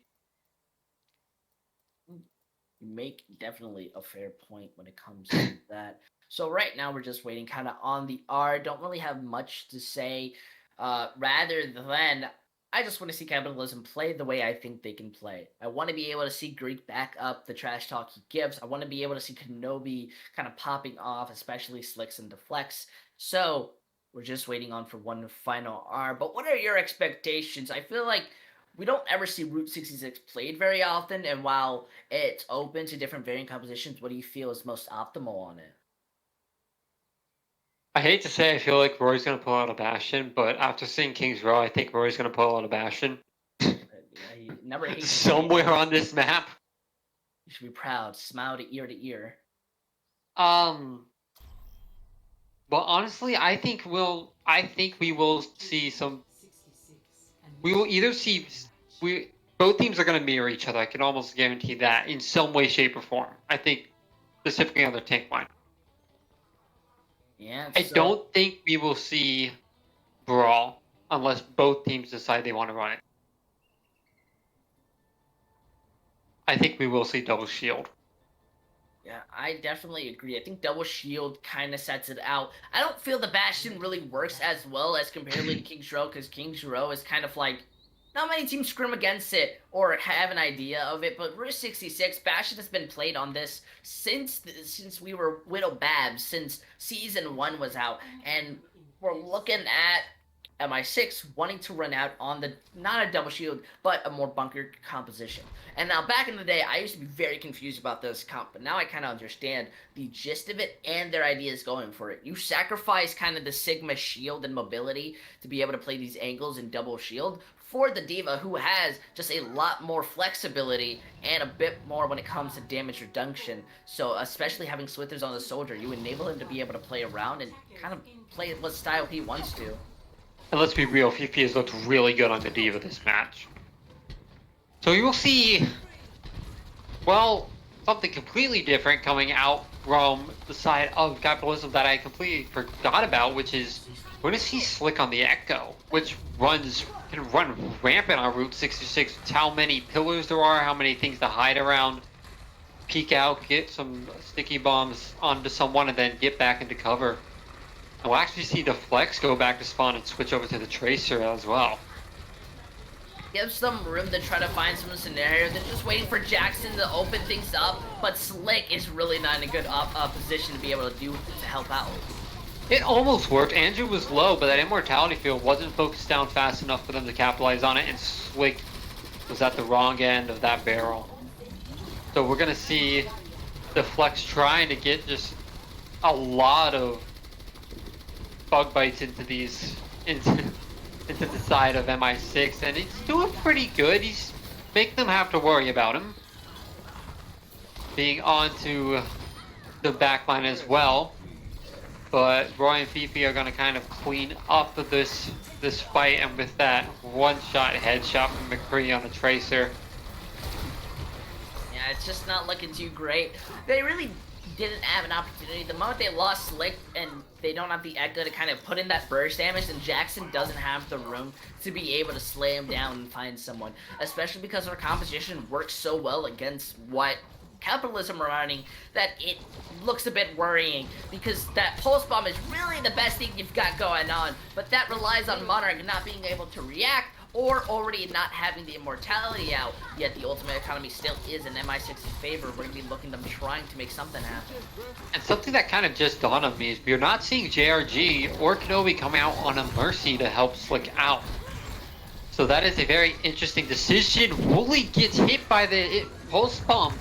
You make definitely a fair point when it comes to that. So right now we're just waiting kind of on the R. Don't really have much to say. Rather than I just want to see Capitalism play the way I think they can play. I want to be able to see Greek back up the trash talk he gives. I want to be able to see Kenobi kind of popping off, especially Slicks and Deflects. So we're just waiting on for one final R. But what are your expectations? I feel like we don't ever see Route 66 played very often, and while it's open to different variant compositions, what do you feel is most optimal on it? I hate to say I feel like Roy's going to pull out a Bastion, but after seeing King's Row, I think Roy's going to pull out a Bastion. Yeah, he never hates Somewhere on this map. You should be proud. Smile to ear to ear. But honestly, I think we will see some. We will either see both teams are going to mirror each other. I can almost guarantee that in some way, shape, or form. I think specifically on the tank line. Yeah. I don't think we will see brawl unless both teams decide they want to run it. I think we will see double shield. Yeah, I definitely agree. I think Double Shield kind of sets it out. I don't feel the Bastion really works as well as comparatively to King's Row, because King's Row is kind of like, not many teams scrim against it or have an idea of it, but Route 66, Bastion has been played on this since we were Widow Babs, since Season 1 was out, and we're looking at MI6 wanting to run out on the, not a double shield, but a more bunkered composition. And now back in the day, I used to be very confused about this comp, but now I kind of understand the gist of it and their ideas going for it. You sacrifice kind of the Sigma shield and mobility to be able to play these angles in double shield for the D.Va, who has just a lot more flexibility and a bit more when it comes to damage reduction. So especially having Swithers on the Soldier, you enable him to be able to play around and kind of play what style he wants to. And let's be real, Fifi has looked really good on the D.Va this match. So you will see, well, something completely different coming out from the side of Capitalism that I completely forgot about, which is we're going to see Slick on the Echo, which can run rampant on Route 66. It's how many pillars there are, how many things to hide around, peek out, get some sticky bombs onto someone, and then get back into cover. And we'll actually see the Flex go back to spawn and switch over to the Tracer as well. Gives them room to try to find some scenario. They're just waiting for Jackson to open things up, but Slick is really not in a good position to be able to help out. It almost worked. Andrew was low, but that Immortality field wasn't focused down fast enough for them to capitalize on it, and Slick was at the wrong end of that barrel. So we're going to see the Flex trying to get just a lot of bug bites into the side of MI6, and he's doing pretty good. He's making them have to worry about him being onto the backline as well. But Roy and Fifi are going to kind of clean up this fight, and with that one-shot headshot from McCree on the Tracer. Yeah, it's just not looking too great. They really didn't have an opportunity. The moment they lost Slick and they don't have the Echo to kind of put in that burst damage, and Jackson doesn't have the room to be able to slay him down and find someone. Especially because our composition works so well against what Capitalism are running, that it looks a bit worrying, because that pulse bomb is really the best thing you've got going on, but that relies on Monarch not being able to react or already not having the immortality out, yet the ultimate economy still is in MI6's favor. We're going to be looking at them trying to make something happen. And something that kind of just dawned on me is we're not seeing JRG or Kenobi come out on a Mercy to help Slick out. So that is a very interesting decision. Wooly gets hit by the pulse bomb.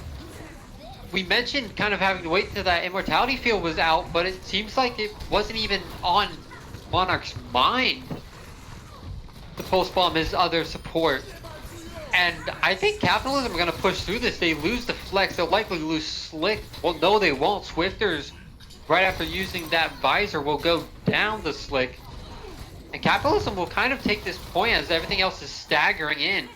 We mentioned kind of having to wait till that immortality field was out, but it seems like it wasn't even on Monarch's mind. The pulse bomb is other support. And I think Capitalism are going to push through this. They lose the Flex. They'll likely lose Slick. Well, no, they won't. Swifters, right after using that visor, will go down the Slick. And Capitalism will kind of take this point as everything else is staggering in.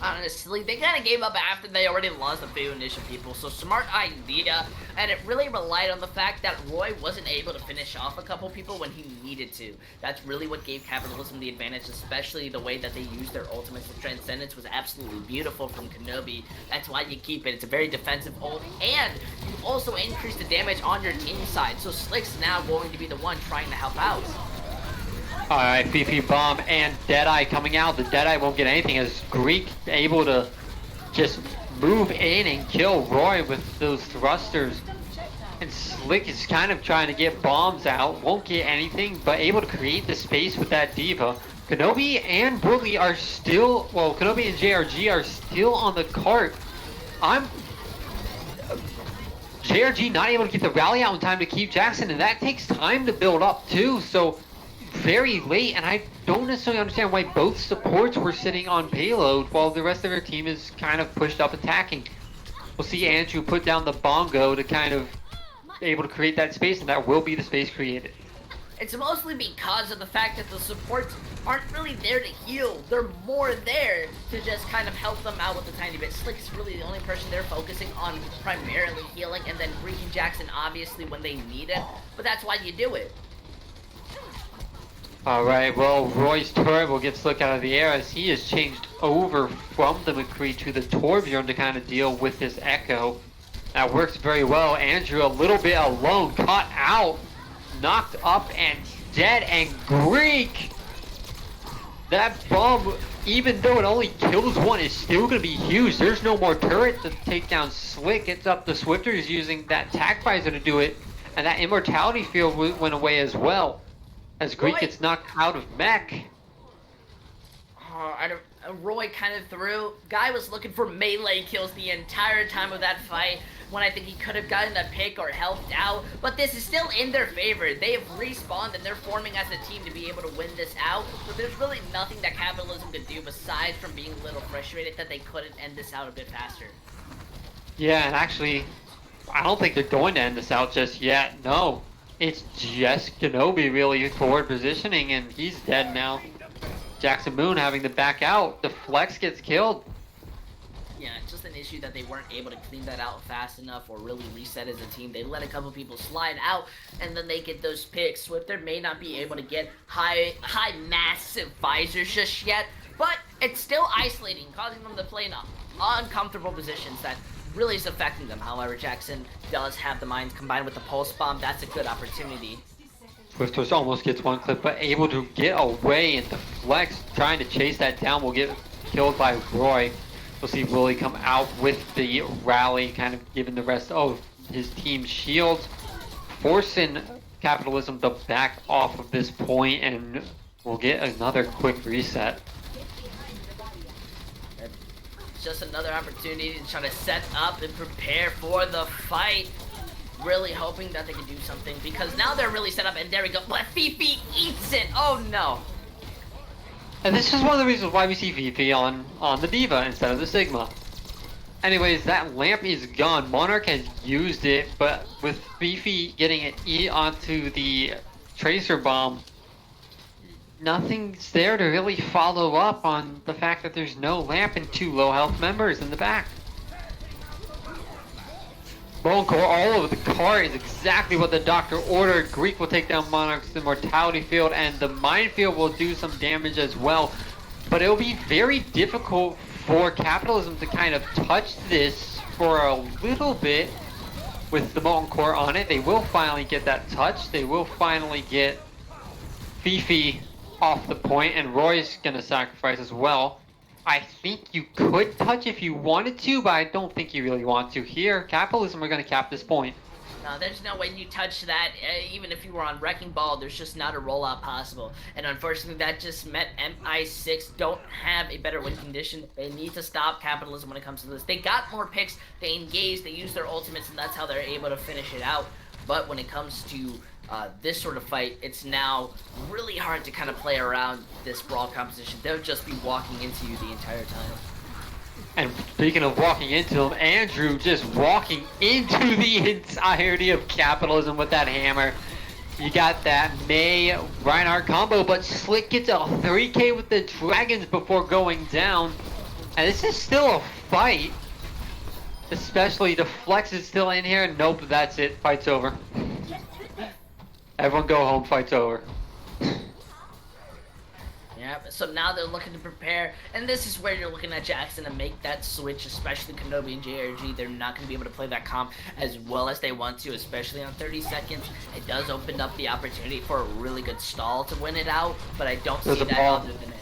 Honestly, they kind of gave up after they already lost a few initial people, so smart idea, and it really relied on the fact that Roy wasn't able to finish off a couple people when he needed to. That's really what gave Kappatilism the advantage, especially the way that they used their ultimates. The Transcendence was absolutely beautiful from Kenobi. That's why you keep it. It's a very defensive ult, and you also increase the damage on your team side, so Slick's now going to be the one trying to help out. Alright, Fifi Bomb and Deadeye coming out. The Deadeye won't get anything as Greek able to just move in and kill Roy with those thrusters. And Slick is kind of trying to get bombs out, won't get anything, but able to create the space with that Diva. Kenobi and Woodley are still, well, Kenobi and JRG are still on the cart. JRG not able to get the rally out in time to keep Jackson, and that takes time to build up too, so very late, and I don't necessarily understand why both supports were sitting on payload while the rest of their team is kind of pushed up attacking. We'll see Andrew put down the bongo to kind of able to create that space, and that will be the space created. It's mostly because of the fact that the supports aren't really there to heal. They're more there to just kind of help them out with a tiny bit. Slick is really the only person they're focusing on primarily healing, and then Greek and Jackson obviously when they need it, but that's why you do it. Alright, well, Roy's turret will get Slick out of the air as he has changed over from the McCree to the Torbjorn to kind of deal with his Echo. That works very well. Andrew a little bit alone, caught out, knocked up and dead, and Greek! That bomb, even though it only kills one, is still going to be huge. There's no more turret to take down Slick. It's up the Swifters using that tac visor to do it, and that immortality field went away as well. As Greek gets knocked out of mech. Roy kind of threw. Guy was looking for melee kills the entire time of that fight when I think he could have gotten a pick or helped out. But this is still in their favor. They have respawned and they're forming as a team to be able to win this out. So there's really nothing that Kappatilism could do besides from being a little frustrated that they couldn't end this out a bit faster. Yeah, and actually, I don't think they're going to end this out just yet. No. It's just Kenobi really forward positioning, and he's dead now. Jackson Moon having to back out. The flex gets killed. Yeah, it's just an issue that they weren't able to clean that out fast enough or really reset as a team. They let a couple people slide out, and then they get those picks. Swifter may not be able to get high massive visors just yet, but it's still isolating, causing them to play in uncomfortable positions that really is affecting them. However, Jackson does have the mines combined with the pulse bomb. That's a good opportunity. Swifters almost gets one clip, but able to get away, and the flex trying to chase that down will get killed by Roy. We'll see Willie come out with the rally, kind of giving the rest of his team shields, forcing Kappatilism to back off of this point, and we'll get another quick reset. Just another opportunity to try to set up and prepare for the fight. Really hoping that they can do something because now they're really set up, and there we go. But Fifi eats it. Oh no. And this is one of the reasons why we see Fifi on the Diva instead of the Sigma. Anyways, that lamp is gone. Monarch has used it, but with Fifi getting it onto the Tracer Bomb, nothing's there to really follow up on the fact that there's no lamp and two low health members in the back. Bone core all over the car is exactly what the doctor ordered. Greek will take down Monarch's immortality field, and the minefield will do some damage as well. But it will be very difficult for Kappatilism to kind of touch this for a little bit with the molten core on it. They will finally get that touch. They will finally get Fifi off the point, and Roy's gonna sacrifice as well. I think you could touch if you wanted to, but I don't think you really want to. Here, Kappatilism are gonna cap this point. No, there's no way you touch that. Even if you were on Wrecking Ball, there's just not a rollout possible. And unfortunately, that just meant MI6 don't have a better win condition. They need to stop Kappatilism when it comes to this. They got more picks, they engaged, they used their ultimates, and that's how they're able to finish it out. But when it comes to this sort of fight, it's now really hard to kind of play around this brawl composition. They'll just be walking into you the entire time. And speaking of walking into them, Andrew just walking into the entirety of Kappatilism with that hammer. You got that May Reinhardt combo, but Slick gets a 3K with the dragons before going down. And this is still a fight. Especially the Flex is still in here. Nope, that's it. Fight's over. Everyone go home, fight's over. Yep, so now they're looking to prepare, and this is where you're looking at Jackson to make that switch, especially Kenobi and JRG. They're not going to be able to play that comp as well as they want to, especially on 30 seconds. It does open up the opportunity for a really good stall to win it out, but I don't see that other than it.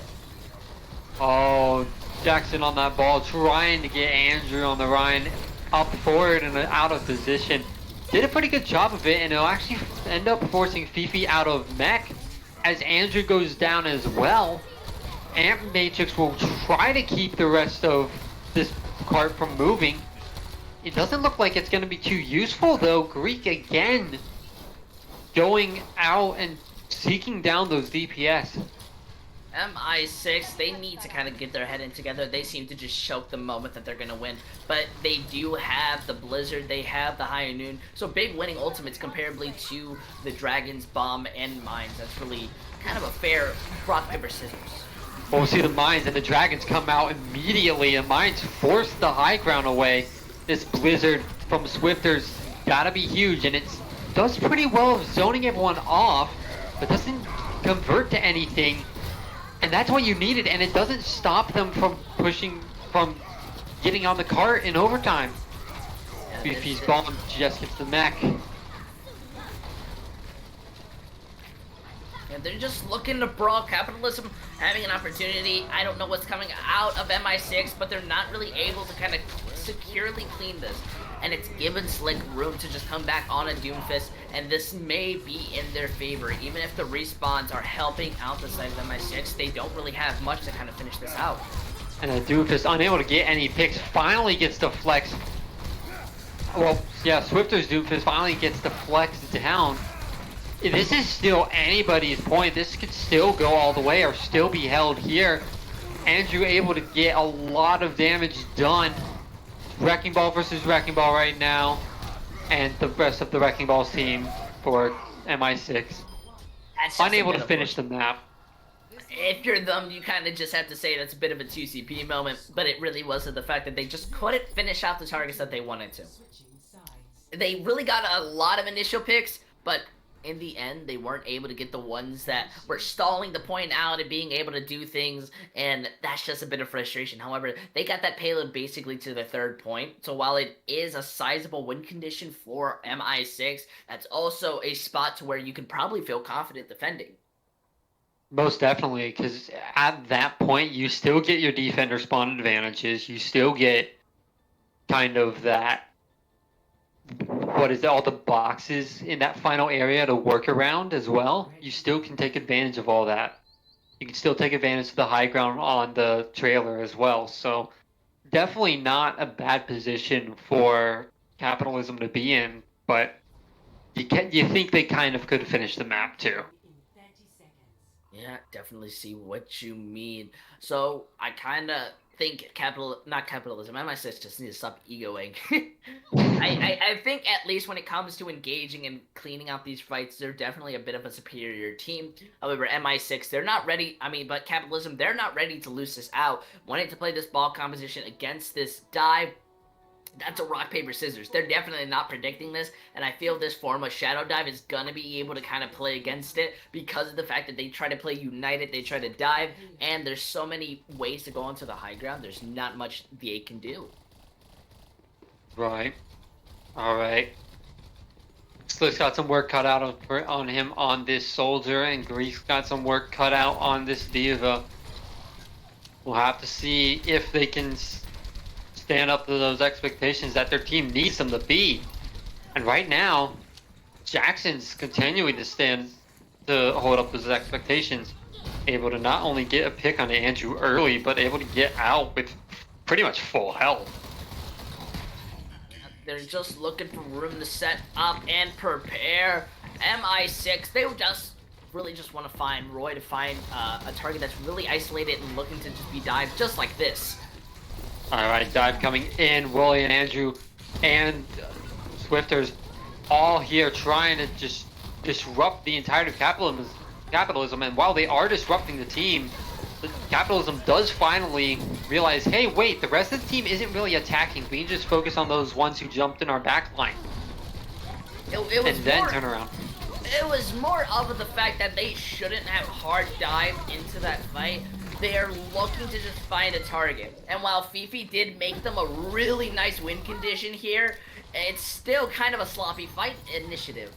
Oh, Jackson on that ball, trying to get Andrew on the Ryan up forward and out of position. Did a pretty good job of it, and it'll actually end up forcing Fifi out of mech as Andrew goes down as well. MI6 will try to keep the rest of this cart from moving. It doesn't look like it's going to be too useful though. Greek again going out and seeking down those DPS. MI6, they need to kind of get their head in together. They seem to just choke the moment that they're going to win. But they do have the Blizzard, they have the High Noon. So big winning ultimates comparably to the Dragons, Bomb, and Mines. That's really kind of a fair rock, paper, scissors. Well, we'll see the Mines and the Dragons come out immediately. And Mines force the high ground away. This Blizzard from Swifters gotta be huge. And it does pretty well of zoning everyone off, but doesn't convert to anything. And that's what you needed, and it doesn't stop them from pushing, from getting on the cart in overtime. Fifi's bomb just gets the mech. And they're just looking to brawl. Kappatilism having an opportunity. I don't know what's coming out of MI6, but they're not really able to kind of securely clean this. And it's given Slick room to just come back on a Doomfist, and this may be in their favor. Even if the respawns are helping out the side of MI6, they don't really have much to kind of finish this out. And a Doomfist unable to get any picks, finally gets the Flex. Well, yeah, Swifter's Doomfist finally gets the Flex down. This is still anybody's point. This could still go all the way or still be held here. Andrew able to get a lot of damage done. Wrecking Ball versus Wrecking Ball right now, and the rest of the Wrecking Ball's team for MI6. Unable to finish the map. If you're them, you kind of just have to say that's a bit of a 2CP moment, but it really wasn't the fact that they just couldn't finish out the targets that they wanted to. They really got a lot of initial picks, but in the end, they weren't able to get the ones that were stalling the point out and being able to do things, and that's just a bit of frustration. However, they got that payload basically to the third point, so while it is a sizable win condition for MI6, that's also a spot to where you can probably feel confident defending. Most definitely, because at that point, you still get your defender spawn advantages, you still get kind of that, what is it, all the boxes in that final area to work around as well. You still can take advantage of all that. You can still take advantage of the high ground on the trailer as well. So definitely not a bad position for Kappatilism to be in, but you think they kind of could finish the map too. Yeah, definitely see what you mean. So I kind of think not capitalism, MI6 just need to stop egoing. I think at least when it comes to engaging and cleaning out these fights, they're definitely a bit of a superior team. However, MI6, they're not ready. But Kappatilism, they're not ready to lose this out. Wanting to play this ball composition against this dive, that's a rock, paper, scissors. They're definitely not predicting this, and I feel this form of Shadow Dive is going to be able to kind of play against it because of the fact that they try to play United, they try to dive, and there's so many ways to go onto the high ground, there's not much they can do. Right. Alright. Slick's got some work cut out on him on this Soldier, and Greek's got some work cut out on this Diva. We'll have to see if they can stand up to those expectations that their team needs them to be. And right now, Jackson's continuing to hold up those expectations. Able to not only get a pick on Andrew early, but able to get out with pretty much full health. They're just looking for room to set up and prepare. MI6, they really just want to find Roy, to find a target that's really isolated and looking to just be dived just like this. Alright, dive coming in. Wooly and Andrew and Swifters all here trying to just disrupt the entirety of Kappatilism. And while they are disrupting the team, Capitalism does finally realize, hey, wait, the rest of the team isn't really attacking. We can just focus on those ones who jumped in our back line. It was And then more, turn around. It was more of the fact that they shouldn't have hard dived into that fight. They are looking to just find a target. And while Fifi did make them a really nice win condition here, it's still kind of a sloppy fight initiative.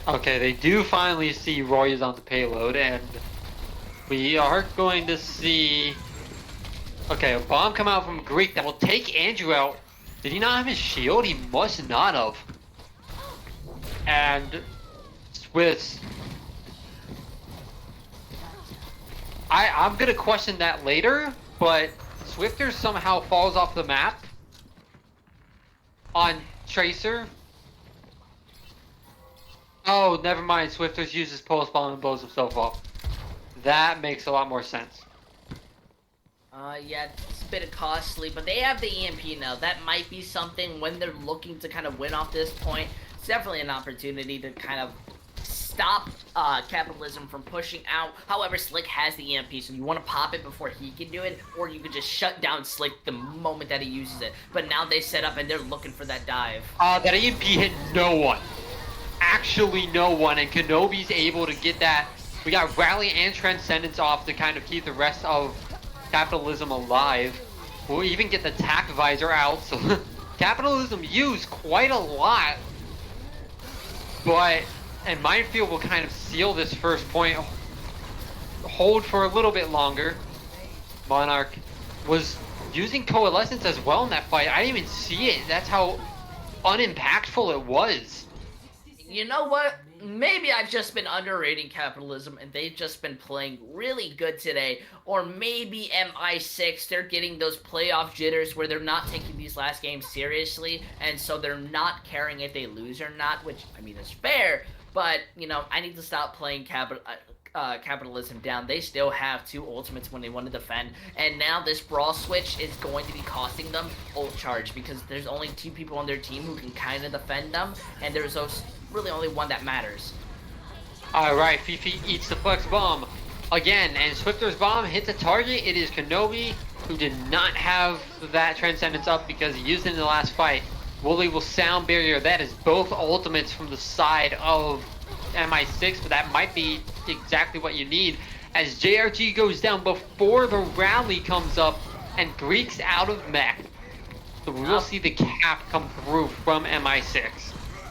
Okay, they do finally see Roy is on the payload, and we are going to see... Okay, a bomb come out from Greek that will take Andrew out. Did he not have his shield? He must not have. And Swiss... I'm gonna question that later, but Swifter somehow falls off the map on Tracer. Oh, never mind. Swifters uses pulse bomb and blows himself off. That makes a lot more sense. Yeah, it's a bit costly, but they have the EMP now. That might be something when they're looking to kind of win off this point. It's definitely an opportunity to kind of stop Capitalism from pushing out. However, Slick has the EMP, so you want to pop it before he can do it, or you could just shut down Slick the moment that he uses it. But now they set up and they're looking for that dive. That EMP hit no one. Actually no one, and Kenobi's able to get that. We got Rally and Transcendence off to kind of keep the rest of Capitalism alive. We'll even get the tack visor out, so Capitalism used quite a lot. But, and Minefield will kind of seal this first point, hold for a little bit longer. Monarch was using Coalescence as well in that fight. I didn't even see it. That's how unimpactful it was. You know what? Maybe I've just been underrating Capitalism and they've just been playing really good today. Or maybe MI6, they're getting those playoff jitters where they're not taking these last games seriously, and so they're not caring if they lose or not, which, I mean, is fair, but, you know, I need to stop playing Capitalism down. They still have 2 ultimates when they want to defend, and now this brawl switch is going to be costing them ult charge, because there's only 2 people on their team who can kind of defend them, and there's really only one that matters. Alright, Fifi eats the flex bomb again, and Swifter's bomb hits a target. It is Kenobi, who did not have that Transcendence up because he used it in the last fight. Wooly will sound barrier. That is both ultimates from the side of MI6, but that might be exactly what you need, as JRG goes down before the rally comes up and Greek's out of mech. So we will see the cap come through from MI6.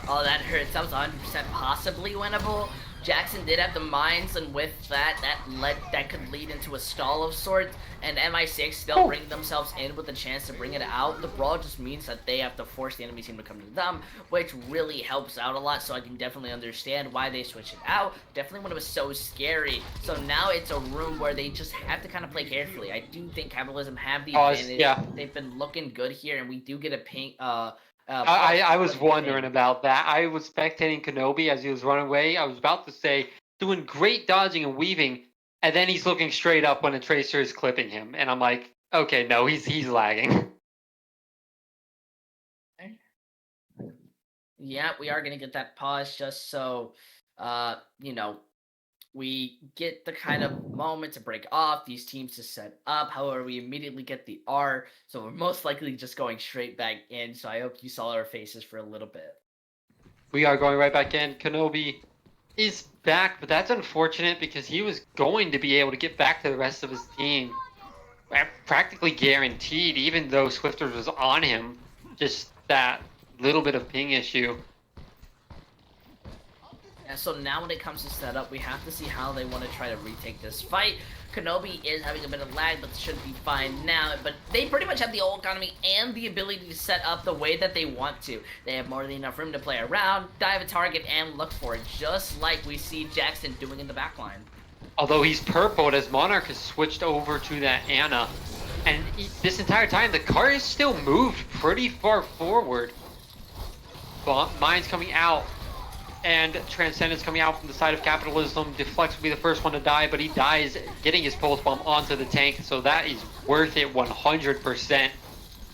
Oh, that hurts. That was 100% possibly winnable. Jackson did have the mines, and with that could lead into a stall of sorts, and MI6 still bring themselves in with a chance to bring it out. The brawl just means that they have to force the enemy team to come to them, which really helps out a lot, so I can definitely understand why they switched it out. Definitely when it was so scary. So now it's a room where they just have to kind of play carefully. I do think Capitalism have the advantage. Yeah. They've been looking good here, and we do get a ping, I was wondering about that. I was spectating Kenobi as he was running away. I was about to say, doing great dodging and weaving, and then he's looking straight up when a Tracer is clipping him. And I'm like, okay, no, he's lagging. Yeah, we are going to get that pause just so, you know, we get the kind of moment to break off, these teams to set up. However, we immediately get the R, so we're most likely just going straight back in. So I hope you saw our faces for a little bit. We are going right back in. Kenobi is back, but that's unfortunate because he was going to be able to get back to the rest of his team. Practically guaranteed, even though Swifters was on him. Just that little bit of ping issue. And so now when it comes to setup, we have to see how they want to try to retake this fight. Kenobi is having a bit of lag, but should be fine now. But they pretty much have the ult economy and the ability to set up the way that they want to. They have more than enough room to play around, dive a target, and look for it, just like we see Jackson doing in the backline. Although he's purpled as Monarch has switched over to that Ana. And this entire time, the car is still moved pretty far forward. Mine's coming out. And Transcendence coming out from the side of Capitalism. Deflex will be the first one to die, but he dies getting his pulse bomb onto the tank, so that is worth it 100%.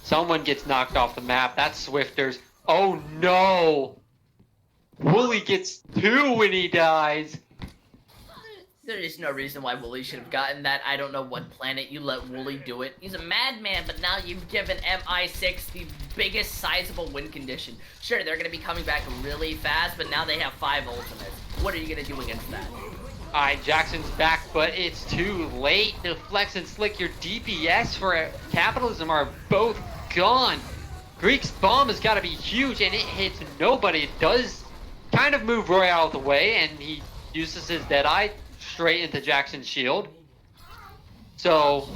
Someone gets knocked off the map. That's Swifters. Oh no! Wooly gets 2 when he dies. There is no reason why Wooly should have gotten that. I don't know what planet you let Wooly do it. He's a madman, but now you've given MI6 the biggest sizable win condition. Sure, they're going to be coming back really fast, but now they have 5 ultimates. What are you going to do against that? Alright, Jackson's back, but it's too late. The Flex and Slick, your DPS for Capitalism are both gone. Greek's bomb has got to be huge, and it hits nobody. It does kind of move Roy out of the way, and he uses his Deadeye straight into Jackson's shield. So,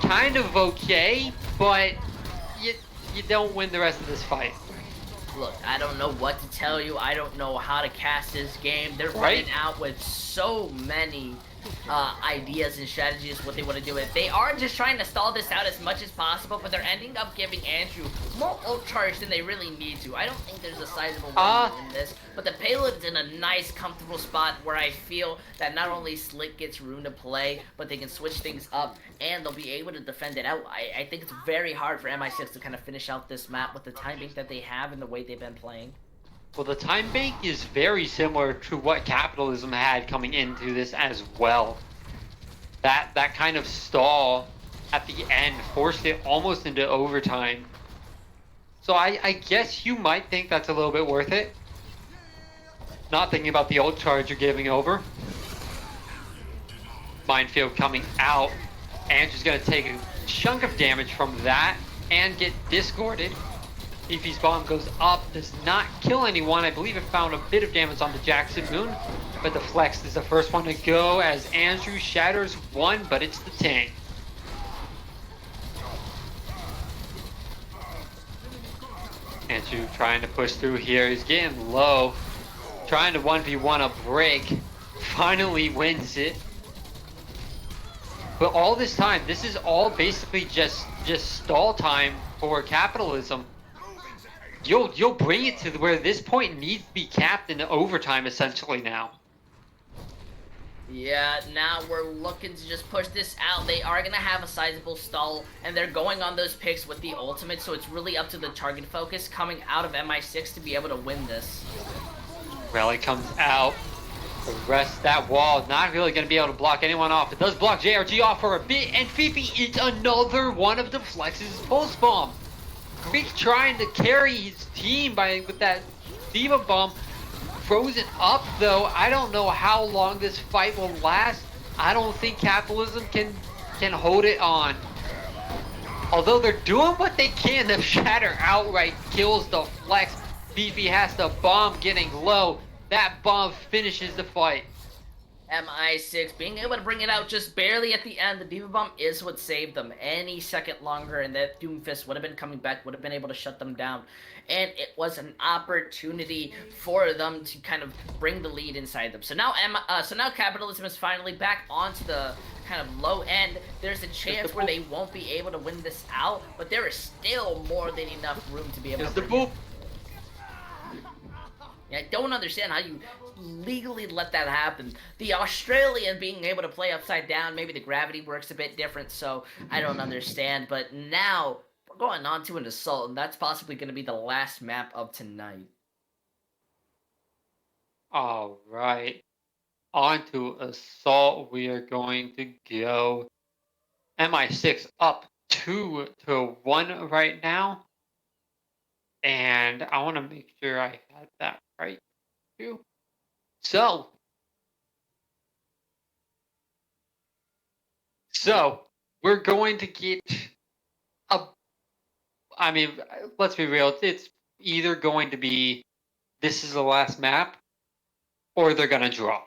kind of okay, but you don't win the rest of this fight. Look, I don't know what to tell you. I don't know how to cast this game. They're running out with so many ideas and strategies what they want to do with. They are just trying to stall this out as much as possible, but they're ending up giving Andrew more ult charge than they really need to. I don't think there's a sizable win in this, but the payload's in a nice, comfortable spot where I feel that not only Slick gets room to play, but they can switch things up, and they'll be able to defend it out. I think it's very hard for MI6 to kind of finish out this map with the timing that they have and the way they've been playing. Well, the time bank is very similar to what Capitalism had coming into this as well. That kind of stall at the end forced it almost into overtime. So I guess you might think that's a little bit worth it. Not thinking about the ult charge you're giving over. Minefield coming out. Andrew's going to take a chunk of damage from that and get discorded. Fifi's bomb goes up, does not kill anyone. I believe it found a bit of damage on the Jackson Moon, but the Flex is the first one to go as Andrew shatters one, but it's the tank. Andrew trying to push through here. He's getting low, trying to 1v1 a break. Finally wins it. But all this time, this is all basically just stall time for Capitalism. You'll bring it to where this point needs to be capped in overtime essentially now. Yeah, now we're looking to just push this out. They are going to have a sizable stall, and they're going on those picks with the ultimate, so it's really up to the target focus coming out of MI6 to be able to win this. Rally comes out. The rest of that wall not really going to be able to block anyone off. It does block JRG off for a bit, and Fifi eats another one of the Flex's pulse bomb. Greek trying to carry his team with that Diva bomb. Frozen up though. I don't know how long this fight will last. I don't think Capitalism can hold it on. Although they're doing what they can, the shatter outright kills the Flex. Fifi has the bomb getting low. That bomb finishes the fight. MI6 being able to bring it out just barely at the end. The Diva Bomb is what saved them. Any second longer and that Doomfist would have been coming back, would have been able to shut them down. And it was an opportunity for them to kind of bring the lead inside them. So now Capitalism is finally back onto the kind of low end. There's a chance where they won't be able to win this out, but there is still more than enough room to be able to bring it. I don't understand how you legally let that happen. The Australian being able to play upside down, maybe the gravity works a bit different, so I don't understand. But now we're going on to an assault, and that's possibly going to be the last map of tonight. All right. On to assault. We are going to go MI6 up 2-1 right now. And I want to make sure I had that right too. So we're going to get I mean, let's be real. It's either going to be this is the last map, or they're gonna draw.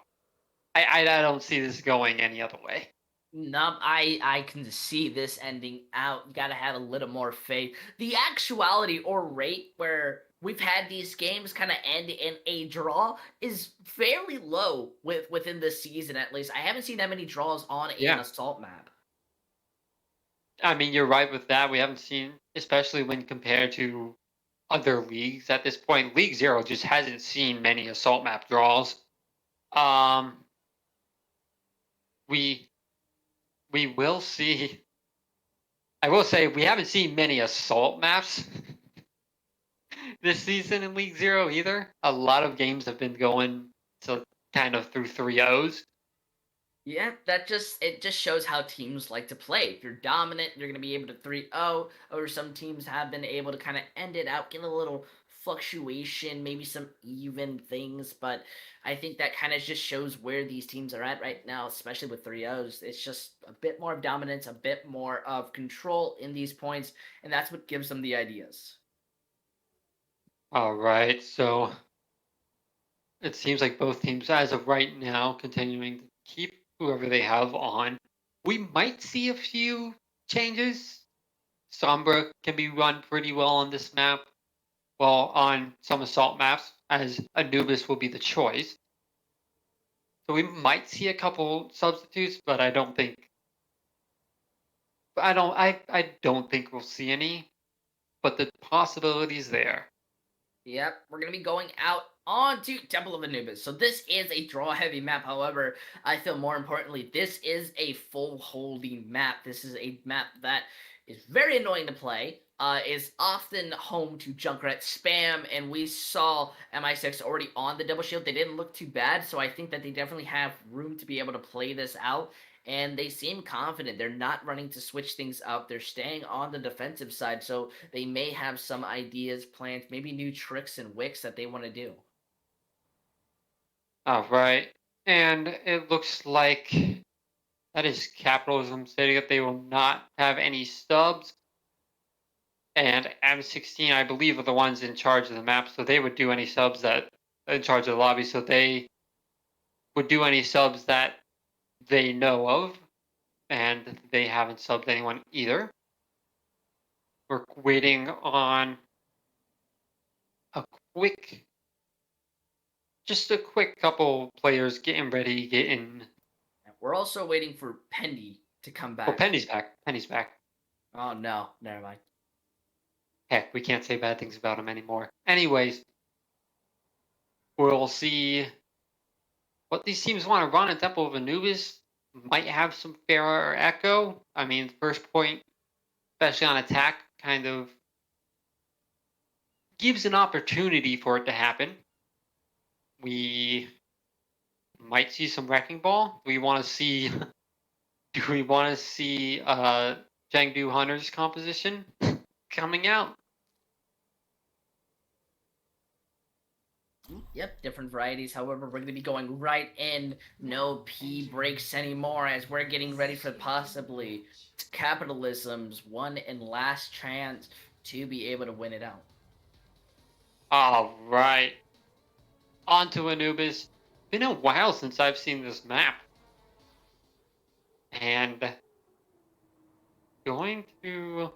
I don't see this going any other way. No, I can see this ending out. You gotta have a little more faith. The actuality or rate where we've had these games kind of end in a draw is fairly low within this season, at least. I haven't seen that many draws on an assault map. I mean, you're right with that. We haven't seen, especially when compared to other leagues at this point. League Zero just hasn't seen many assault map draws. We will see. I will say we haven't seen many assault maps this season in League Zero either. A lot of games have been going to kind of through 3-0s. Yeah, it just shows how teams like to play. If you're dominant, you're going to be able to 3-0, or some teams have been able to kind of end it out, get a little fluctuation, maybe some even things, but I think that kind of just shows where these teams are at right now, especially with 3-0s. It's just a bit more of dominance, a bit more of control in these points, and that's what gives them the ideas. All right, so it seems like both teams, as of right now, continuing to keep whoever they have on. We might see a few changes. Sombra can be run pretty well on this map, well, on some assault maps, as Anubis will be the choice. So we might see a couple substitutes, but I don't think we'll see any. But the possibility's there. Yep, we're going to be going out onto Temple of Anubis. So this is a draw-heavy map. However, I feel more importantly, this is a full holding map. This is a map that is very annoying to play. Is often home to Junkrat spam, and we saw MI6 already on the double shield. They didn't look too bad, so I think that they definitely have room to be able to play this out, and they seem confident. They're not running to switch things up. They're staying on the defensive side, so they may have some ideas, plans, maybe new tricks and wicks that they want to do. All right. And it looks like that is Capitalism stating that they will not have any subs. And M16, I believe, are the ones in charge of the map, so they would do any subs that in charge of the lobby, so they would do any subs that they know of, and they haven't subbed anyone either. We're waiting on a quick, just a quick couple players getting ready, getting. We're also waiting for Pendy to come Oh, back. Penny's back. Penny's back. Oh no, never mind. Heck, we can't say bad things about him anymore. Anyways, we'll see what these teams want to run in Temple of Anubis. Might have some Pharah or Echo. I mean, the first point, especially on attack, kind of gives an opportunity for it to happen. We might see some Wrecking Ball. We want to see. Do we want to see Chengdu Hunter's composition coming out? Yep, different varieties. However, we're going to be going right in. No P breaks anymore as we're getting ready for possibly Capitalism's one and last chance to be able to win it out. All right. On to Anubis. Been a while since I've seen this map. And going to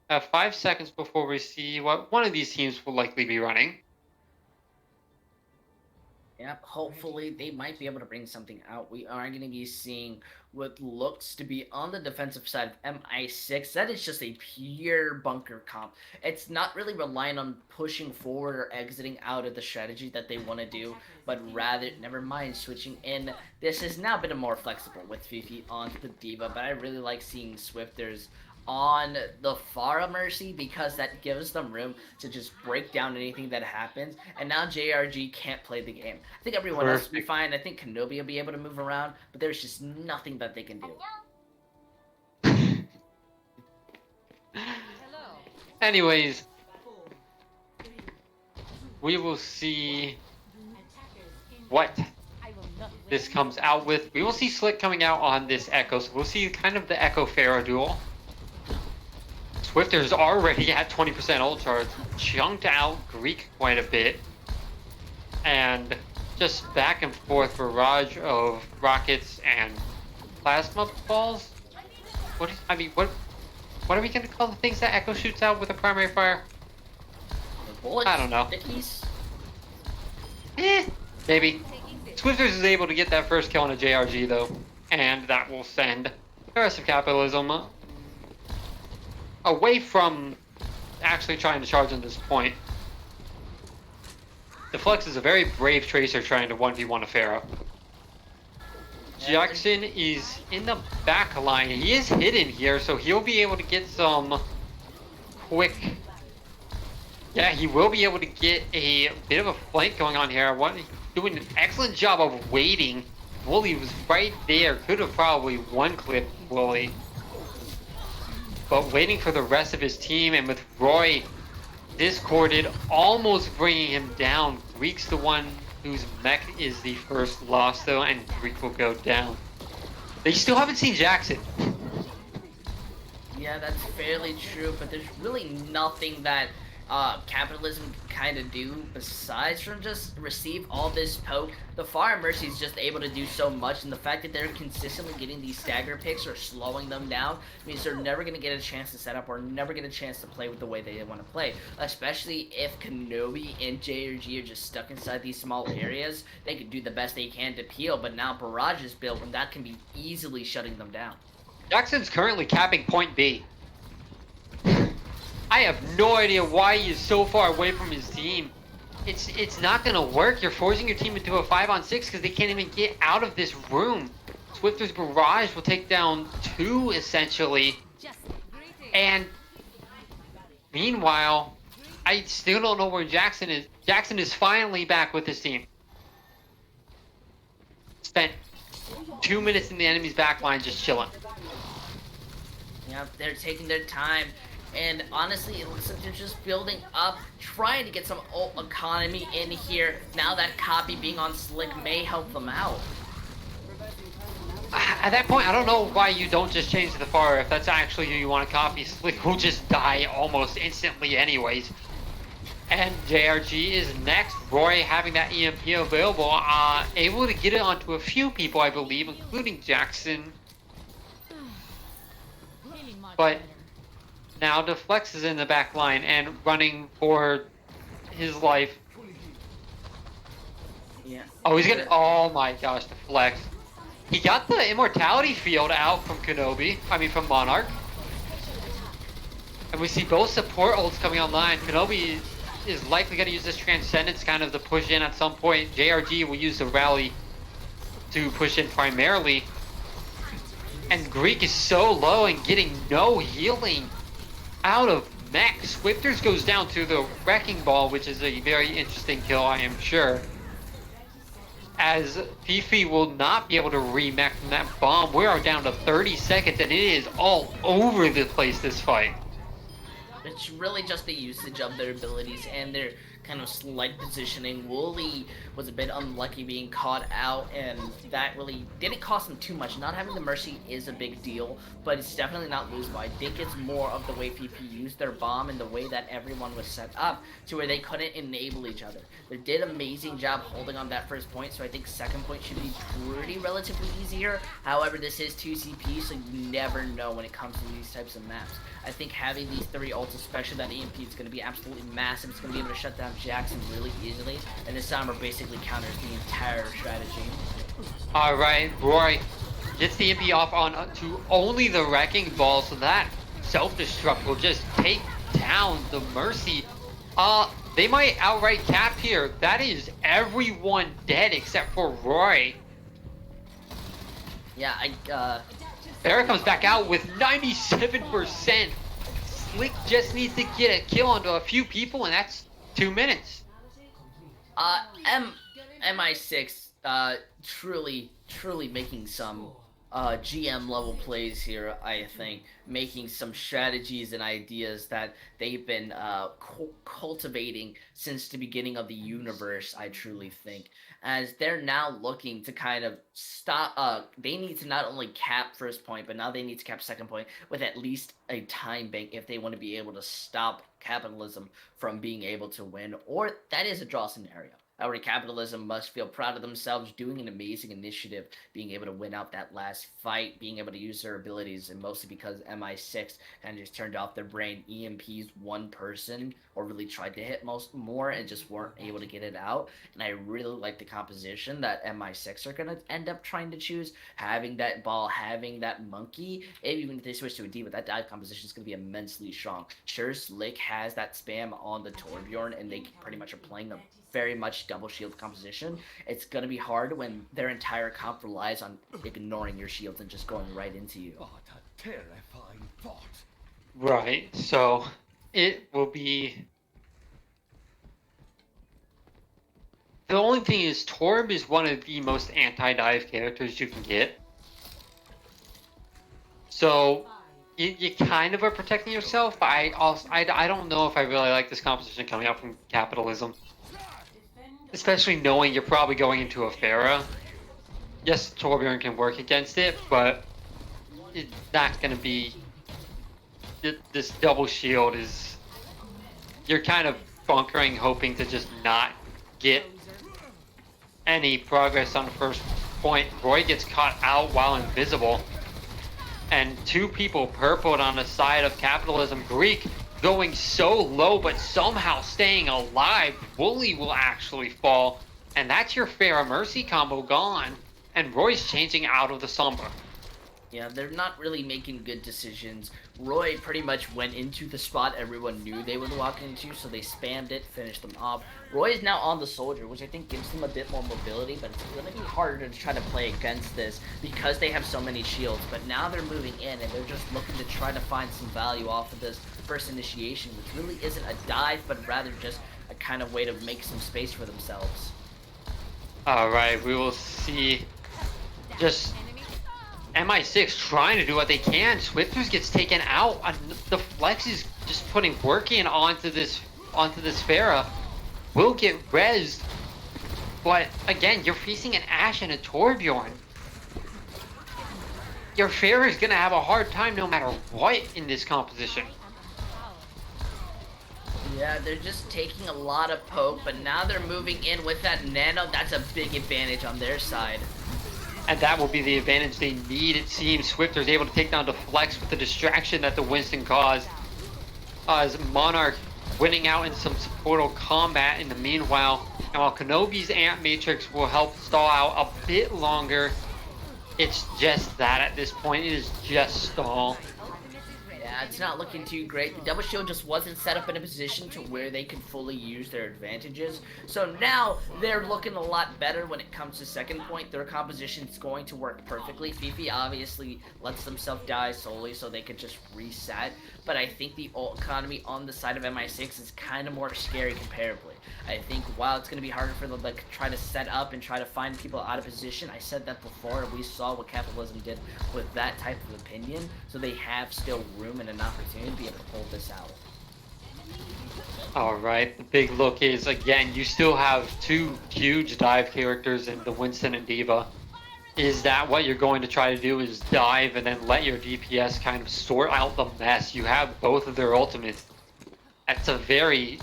have 5 seconds before we see what one of these teams will likely be running. Yep, hopefully they might be able to bring something out. We are going to be seeing what looks to be on the defensive side of MI6. That is just a pure bunker comp. It's not really relying on pushing forward or exiting out of the strategy that they want to do, but rather, never mind, switching in. This has now been more flexible with Fifi onto the Diva, but I really like seeing Swifters on the Pharah Mercy because that gives them room to just break down anything that happens. And now JRG can't play the game. I think everyone else will be fine. I think Kenobi will be able to move around, but there's just nothing that they can do. Anyways, we will see what this comes out with. We will see Slick coming out on this Echo, so we'll see kind of the Echo Pharah duel. Swifter's already at 20% ult charge, chunked out Greek quite a bit, and just back and forth barrage of rockets and plasma balls. What are we gonna call the things that Echo shoots out with a primary fire? Bullets, I don't know. Stickies. Maybe. Swifters is able to get that first kill on a JRG though, and that will send the rest of Capitalism away from actually trying to charge on this point. Deflex is a very brave Tracer trying to 1v1 a Pharah. Jackson is in the back line. He is hidden here, so he'll be able to get some quick... Yeah, he will be able to get a bit of a flank going on here. He's doing an excellent job of waiting Wooly was right there. Could have probably one-clipped Wooly. But waiting for the rest of his team, and with Roy discorded, almost bringing him down. Greek's the one whose mech is the first loss, though, and Greek will go down. They still haven't seen Jackson. Yeah, that's fairly true, but there's really nothing that capitalism can kind of do besides from just receive all this poke. The Fire Mercy is just able to do so much, and the fact that they're consistently getting these stagger picks or slowing them down means they're never going to get a chance to set up or never get a chance to play with the way they want to play. Especially if Kenobi and JRG are just stuck inside these small areas, they can do the best they can to peel, but now Barrage is built, and that can be easily shutting them down. Jackson's currently capping point B. I have no idea why he is so far away from his team. It's not gonna work. You're forcing your team into a 5-on-6 because they can't even get out of this room. Swifter's Barrage will take down 2 essentially. And meanwhile, I still don't know where Jackson is. Jackson is finally back with his team. Spent 2 minutes in the enemy's backline just chilling. Yeah, they're taking their time, and honestly, it looks like they're just building up, trying to get some ult economy in here. Now that copy being on Slick may help them out. At that point, I don't know why you don't just change the far if that's actually who you want to copy. Slick will just die almost instantly anyways. And JRG is next. Roy having that EMP available, able to get it onto a few people, I believe, including Jackson. But now Deflex is in the back line and running for his life. Yeah. Oh, he's gonna. Oh my gosh, Deflex. He got the immortality field out from Kenobi. I mean, from Monarch. And we see both support ults coming online. Kenobi is likely going to use this Transcendence kind of to push in at some point. JRG will use the rally to push in primarily. And Greek is so low and getting no healing out of mech. Swifters goes down to the Wrecking Ball, which is a very interesting kill, I am sure. As Fifi will not be able to remech from that bomb. We are down to 30 seconds and it is all over the place, this fight. It's really just the usage of their abilities and their kind of slight positioning. Wooly was a bit unlucky being caught out, and that really didn't cost him too much. Not having the Mercy is a big deal, but it's definitely not losable. I think it's more of the way PP used their bomb and the way that everyone was set up to where they couldn't enable each other. They did an amazing job holding on that first point, so I think second point should be pretty relatively easier. However, this is 2 CP, so you never know when it comes to these types of maps. I think having these 3 ults, especially that EMP, is going to be absolutely massive. It's going to be able to shut down Jackson really easily, and this Summer basically counters the entire strategy. Alright, Roy gets the EMP off on to only the Wrecking Ball, so that self-destruct will just take down the Mercy. They might outright cap here. That is everyone dead except for Roy. Yeah, Barrett comes back out with 97%. Slick just needs to get a kill onto a few people, and that's 2 minutes. MI6 truly making some GM level plays here, I think, making some strategies and ideas that they've been cultivating since the beginning of the universe, I truly think, as they're now looking to kind of stop, they need to not only cap first point, but now they need to cap second point with at least a time bank if they want to be able to stop Capitalism from being able to win, or that is a draw scenario. However, Capitalism must feel proud of themselves, doing an amazing initiative, being able to win out that last fight, being able to use their abilities, and mostly because MI6 kind of just turned off their brain. EMPs one person, or really tried to hit more, and just weren't able to get it out. And I really like the composition that MI6 are going to end up trying to choose, having that ball, having that monkey. Even if they switch to a D, but that dive composition is going to be immensely strong. Sure, Slick has that spam on the Torbjorn, and they pretty much are playing a very much double shield composition. It's gonna be hard when their entire comp relies on ignoring your shields and just going right into you. What a terrifying thought. Right, so it will be The only thing is, Torb is one of the most anti-dive characters you can get. So you kind of are protecting yourself, but I don't know if I really like this composition coming out from Capitalism. Especially knowing you're probably going into a Pharah. Yes, Torbjorn can work against it, but it's not going to be... This double shield is... You're kind of bunkering, hoping to just not get any progress on the first point. Roy gets caught out while invisible. And two people purpled on the side of Capitalism. Greek going so low, but somehow staying alive. Wooly will actually fall. And that's your Pharah Mercy combo gone. And Roy's changing out of the Sombra. Yeah, they're not really making good decisions. Roy pretty much went into the spot everyone knew they would walk into, so they spammed it, finished them off. Roy is now on the Soldier, which I think gives them a bit more mobility, but it's going to be harder to try to play against this because they have so many shields. But now they're moving in, and they're just looking to try to find some value off of this first initiation, which really isn't a dive, but rather just a kind of way to make some space for themselves. Alright, we will see just MI6 trying to do what they can. Swifters gets taken out. The Flex is just putting work in onto this Pharah. Will get rezzed. But again, you're facing an Ashe and a Torbjorn. Your Pharah is gonna have a hard time no matter what in this composition. Yeah, they're just taking a lot of poke, but now they're moving in with that nano. That's a big advantage on their side. And that will be the advantage they need, it seems. Swifter is able to take down the Flex with the distraction that the Winston caused. As Monarch winning out in some supportal combat in the meanwhile. And while Kenobi's Ant Matrix will help stall out a bit longer, it's just that at this point. It is just stall. Yeah, it's not looking too great. The double shield just wasn't set up in a position to where they could fully use their advantages. So now they're looking a lot better when it comes to second point. Their composition is going to work perfectly. Fifi obviously lets themselves die solely so they could just reset. But I think the ult economy on the side of MI6 is kind of more scary comparably. I think while it's going to be harder for them to try to set up and try to find people out of position, I said that before, and we saw what Capitalism did with that type of opinion, so they have still room and an opportunity to be able to pull this out. Alright, the big look is, again, you still have two huge dive characters in the Winston and Diva. Is that what you're going to try to do, is dive and then let your DPS kind of sort out the mess? You have both of their ultimates. That's a very,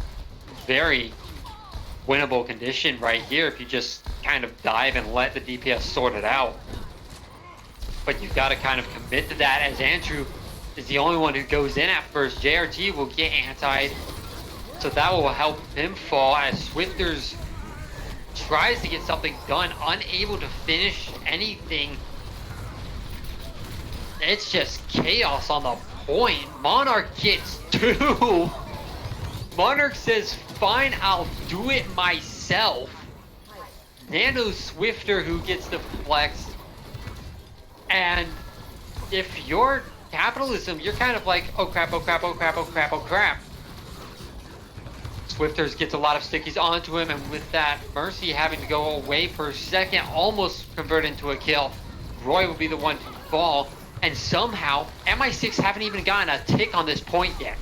very winnable condition right here if you just kind of dive and let the DPS sort it out. But you've got to kind of commit to that, as Andrew is the only one who goes in at first. JRT will get antied, so that will help him fall as Swifters tries to get something done, unable to finish anything. It's just chaos on the point. Monarch gets two. Monarch says, fine, I'll do it myself. Nano Swifter who gets the Flex. And if you're Capitalism, you're kind of like, oh crap, oh crap, oh crap, oh crap, oh crap. Swifters gets a lot of stickies onto him, and with that, Mercy having to go away for a second, almost convert into a kill. Roy will be the one to fall, and somehow, MI6 haven't even gotten a tick on this point yet.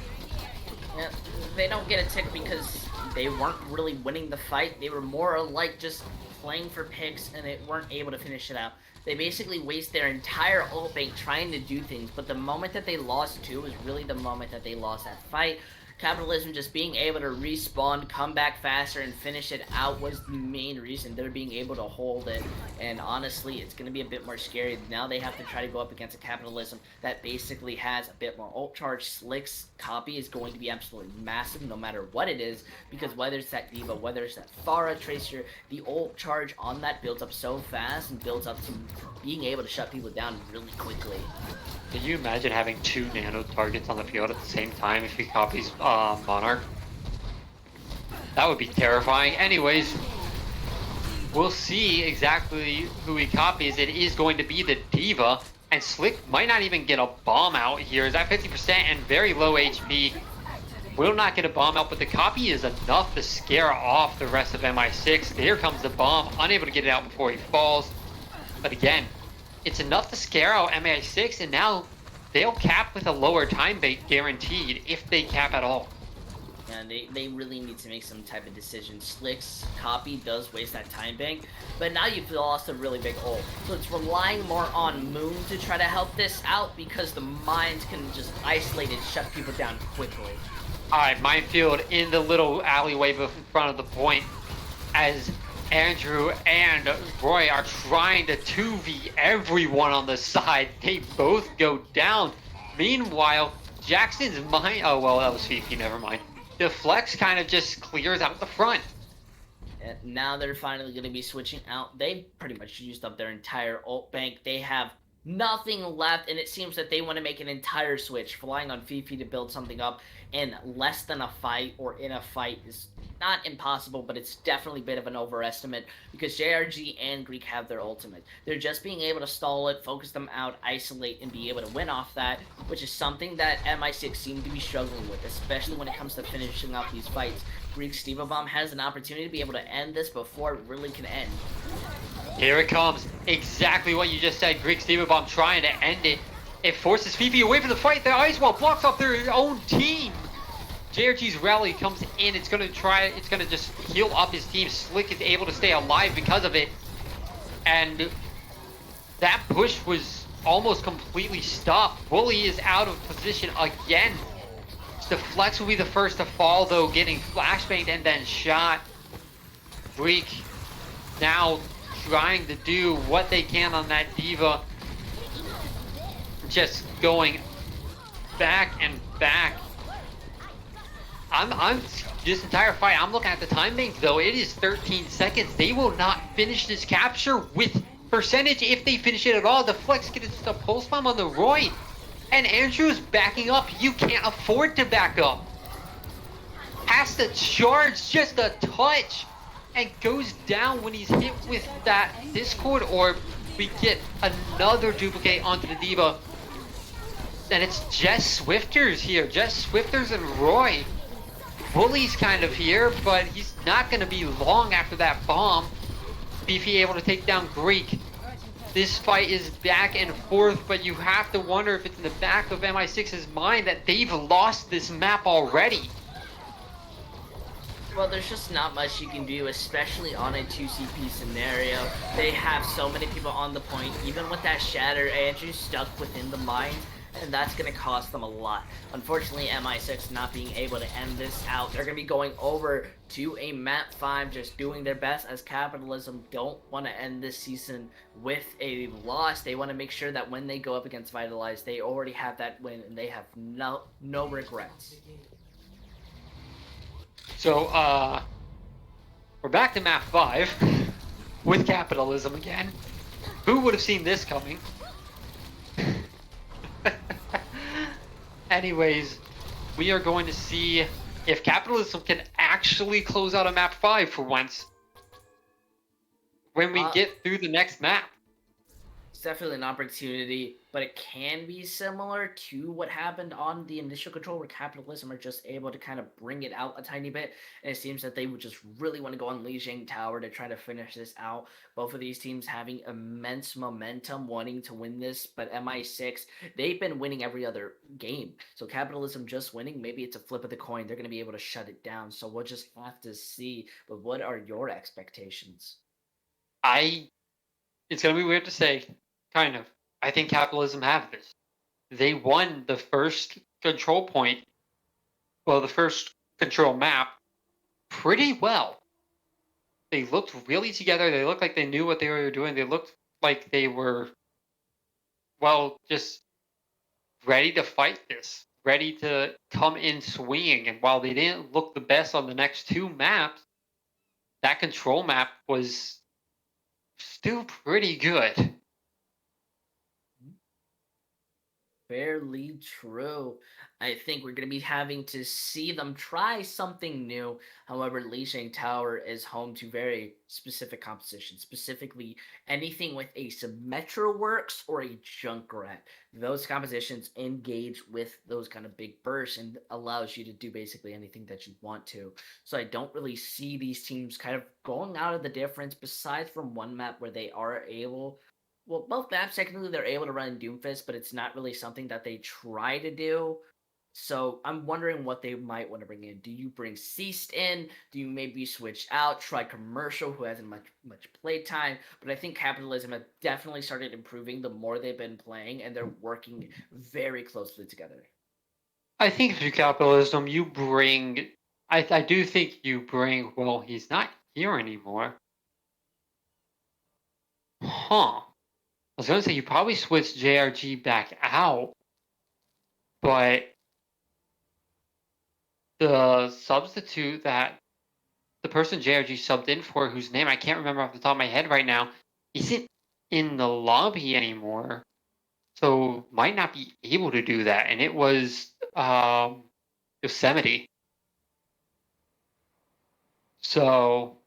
Yeah, they don't get a tick because they weren't really winning the fight. They were more like just playing for picks, and they weren't able to finish it out. They basically waste their entire ult bank trying to do things, but the moment that they lost two was really the moment that they lost that fight. Capitalism just being able to respawn, come back faster, and finish it out was the main reason they're being able to hold it. And honestly, it's going to be a bit more scary. Now they have to try to go up against a Capitalism that basically has a bit more ult charge. Slick's copy is going to be absolutely massive no matter what it is, because whether it's that Diva, whether it's that Pharah Tracer, the ult charge on that builds up so fast and builds up to being able to shut people down really quickly. Can you imagine having two nano targets on the field at the same time if he copies Monarch? That would be terrifying. Anyways, we'll see exactly who he copies. It is going to be the Diva, and Slick might not even get a bomb out here. Is at 50% and very low HP. will not get a bomb out, but the copy is enough to scare off the rest of MI6. There comes the bomb, unable to get it out before he falls. But again, it's enough to scare out MI6, and now they'll cap with a lower time bank guaranteed if they cap at all. And they really need to make some type of decision. Slick's copy does waste that time bank, but now you've lost a really big ult. So it's relying more on Moon to try to help this out because the mines can just isolate and shut people down quickly. Alright, minefield in the little alleyway in front of the point as Andrew and Roy are trying to 2v everyone on the side. They both go down. Meanwhile, Jackson's mine... Oh, well, that was Fifi, never mind. The flex kind of just clears out the front. And now they're finally going to be switching out. They pretty much used up their entire ult bank. They have nothing left, and it seems that they want to make an entire switch. Relying on Fifi to build something up in less than a fight or in a fight is not impossible, but it's definitely a bit of an overestimate because JRG and Greek have their ultimate. They're just being able to stall it, focus them out, isolate, and be able to win off that, which is something that MI6 seem to be struggling with, especially when it comes to finishing up these fights. Greek Steva Bomb has an opportunity to be able to end this before it really can end. Here it comes. Exactly what you just said. Greek Steva Bomb trying to end it. It forces Fifi away from the fight. The Ice Wall blocks off their own team. JRG's rally comes in. It's gonna just heal up his team. Slick is able to stay alive because of it. And that push was almost completely stopped. Wooly is out of position again. The Flex will be the first to fall, though, getting flashbanged and then shot. Greek now trying to do what they can on that Diva. Just going back and back. I'm this entire fight, I'm looking at the time bank, though. It is 13 seconds. They will not finish this capture with percentage if they finish it at all. The Flex gets just a pulse bomb on the Roy. And Andrew's backing up. You can't afford to back up. Has to charge just a touch and goes down when he's hit with that Discord orb. We get another duplicate onto the Diva. And it's Jess Swifters here. Jess Swifters and Roy. Wooly's kind of here, but he's not going to be long after that bomb. Beefy able to take down Greek. This fight is back and forth, but you have to wonder if it's in the back of MI6's mind that they've lost this map already. Well, there's just not much you can do, especially on a 2CP scenario. They have so many people on the point. Even with that shatter, Andrew's stuck within the mine, and that's going to cost them a lot. Unfortunately, MI6 not being able to end this out. They're going to be going over to a map 5, just doing their best, as Kappatilism don't want to end this season with a loss. They want to make sure that when they go up against Vitalize, they already have that win, and they have no regrets. So, we're back to map 5 with Kappatilism again. Who would have seen this coming? Anyways, we are going to see if Kappatilism can actually close out a map 5 for once when we get through the next map. It's definitely an opportunity, but it can be similar to what happened on the initial control, where Kappatilism are just able to kind of bring it out a tiny bit, and it seems that they would just really want to go on Lijiang Tower to try to finish this out. Both of these teams having immense momentum, wanting to win this, but MI6, they've been winning every other game. So Kappatilism just winning, maybe it's a flip of the coin. They're going to be able to shut it down, so we'll just have to see. But what are your expectations? It's going to be weird to say, kind of. I think Kappatilism have this. They won the first control point, well, the first control map, pretty well. They looked really together. They looked like they knew what they were doing. They looked like they were, well, just ready to fight this, ready to come in swinging. And while they didn't look the best on the next 2 maps, that control map was still pretty good. Fairly true. I think we're going to be having to see them try something new. However, Lijiang Tower is home to very specific compositions, specifically anything with a Symmetra Works or a Junkrat. Those compositions engage with those kind of big bursts and allows you to do basically anything that you want to. So I don't really see these teams kind of going out of the difference, besides from one map where they are able, well, both maps technically they're able to run Doomfist, but it's not really something that they try to do. So I'm wondering what they might want to bring in. Do you bring Ceased in? Do you maybe switch out, try Commercial, who hasn't much play time? But I think Capitalism has definitely started improving the more they've been playing, and they're working very closely together. I think through capitalism, you bring. I do think you bring. Well, he's not here anymore. Huh. I was going to say you probably switch JRG back out, but the substitute that the person JRG subbed in for, whose name I can't remember off the top of my head right now, isn't in the lobby anymore. So might not be able to do that. And it was Yosemite. So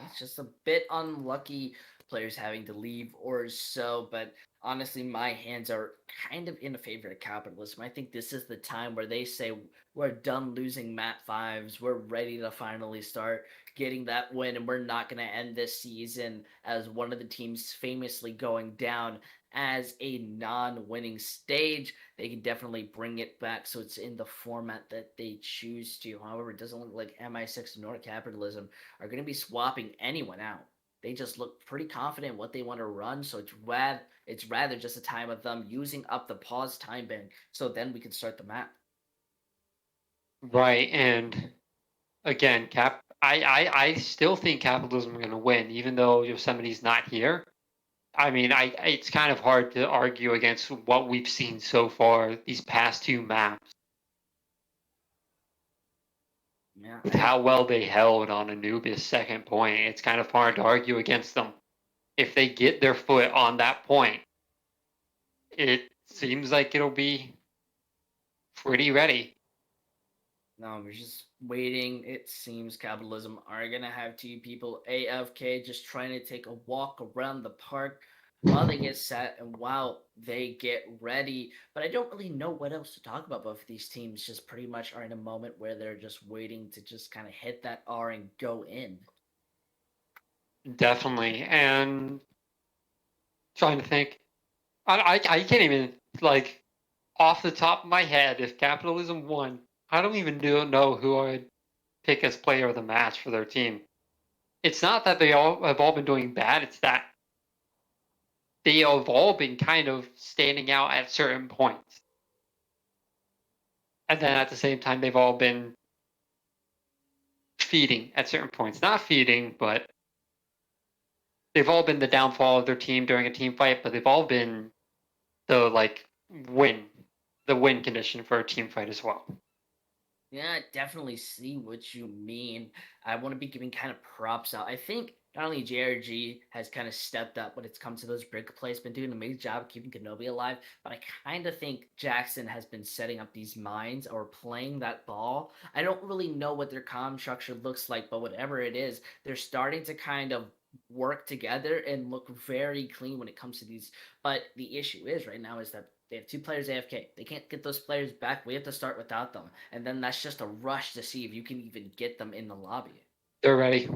It's just a bit unlucky, players having to leave or so, but honestly, my hands are kind of in favor of Capitalism. I think this is the time where they say, we're done losing map fives, we're ready to finally start getting that win, and we're not going to end this season as one of the teams famously going down as a non-winning stage. They can definitely bring it back so it's in the format that they choose to. However, it doesn't look like MI6 nor Capitalism are going to be swapping anyone out. They just look pretty confident in what they want to run, so it's rather just a time of them using up the pause time bank, so then we can start the map. right, and again, I still think capitalism is going to win, even though Yosemite's not here. I mean, it's kind of hard to argue against what we've seen so far these past two maps, Yeah, with how well they held on Anubis' second point. It's kind of hard to argue against them. If they get their foot on that point, it seems like it'll be pretty ready. no, we're just waiting. It seems Capitalism are gonna have two people AFK just trying to take a walk around the park while they get set and while they get ready. But I don't really know what else to talk about. Both of these teams just pretty much are in a moment where they're just waiting to just kind of hit that R and go in. Definitely. And trying to think, I can't even, like, off the top of my head, if capitalism won, I don't even know who I'd pick as player of the match for their team. It's not that they all have all been doing bad, it's that they have all been kind of standing out at certain points. And then at the same time, they've all been feeding at certain points. Not feeding, but they've all been the downfall of their team during a team fight, but they've all been the, like, win, the win condition for a team fight as well. Yeah, I definitely see what you mean. I want to be giving kind of props out. I think not only JRG has kind of stepped up when it's come to those brick plays, been doing an amazing job of keeping Kenobi alive, but I kind of think Jackson has been setting up these mines or playing that ball. I don't really know what their comm structure looks like, but whatever it is, they're starting to kind of work together and look very clean when it comes to these. But the issue is right now is that they have two players AFK. They can't get those players back. We have to start without them. And then that's just a rush to see if you can even get them in the lobby. They're ready.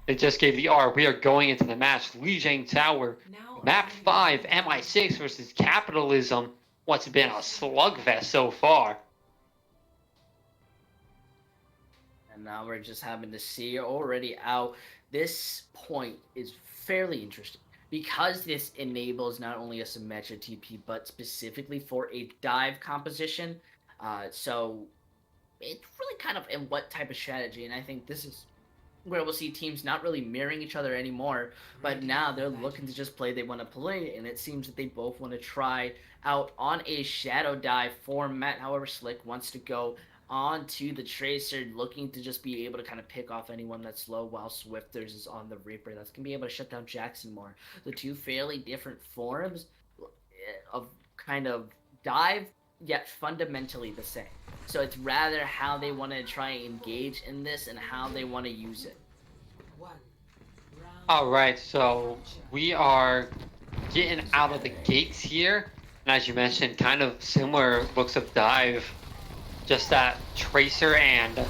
They just gave the R. We are going into the match. Lijiang Tower, map 5, MI6 versus Capitalism. What's been a slugfest so far. And now we're just having to see already out. This point is fairly interesting because this enables not only a Symmetra TP, but specifically for a dive composition. So it's really kind of in what type of strategy. And I think this is where we'll see teams not really mirroring each other anymore, but now they're looking to just play they want to play, and it seems that they both want to try out on a shadow dive format. However, Slick wants to go onto the Tracer, looking to just be able to kind of pick off anyone that's low, while Swifters is on the Reaper. That's going to be able to shut down Jackson more. The two fairly different forms of kind of dive, yet fundamentally the same. So it's rather how they want to try and engage in this and how they want to use it. All right, so we are getting out of the gates here, and as you mentioned, kind of similar looks of dive, just that Tracer and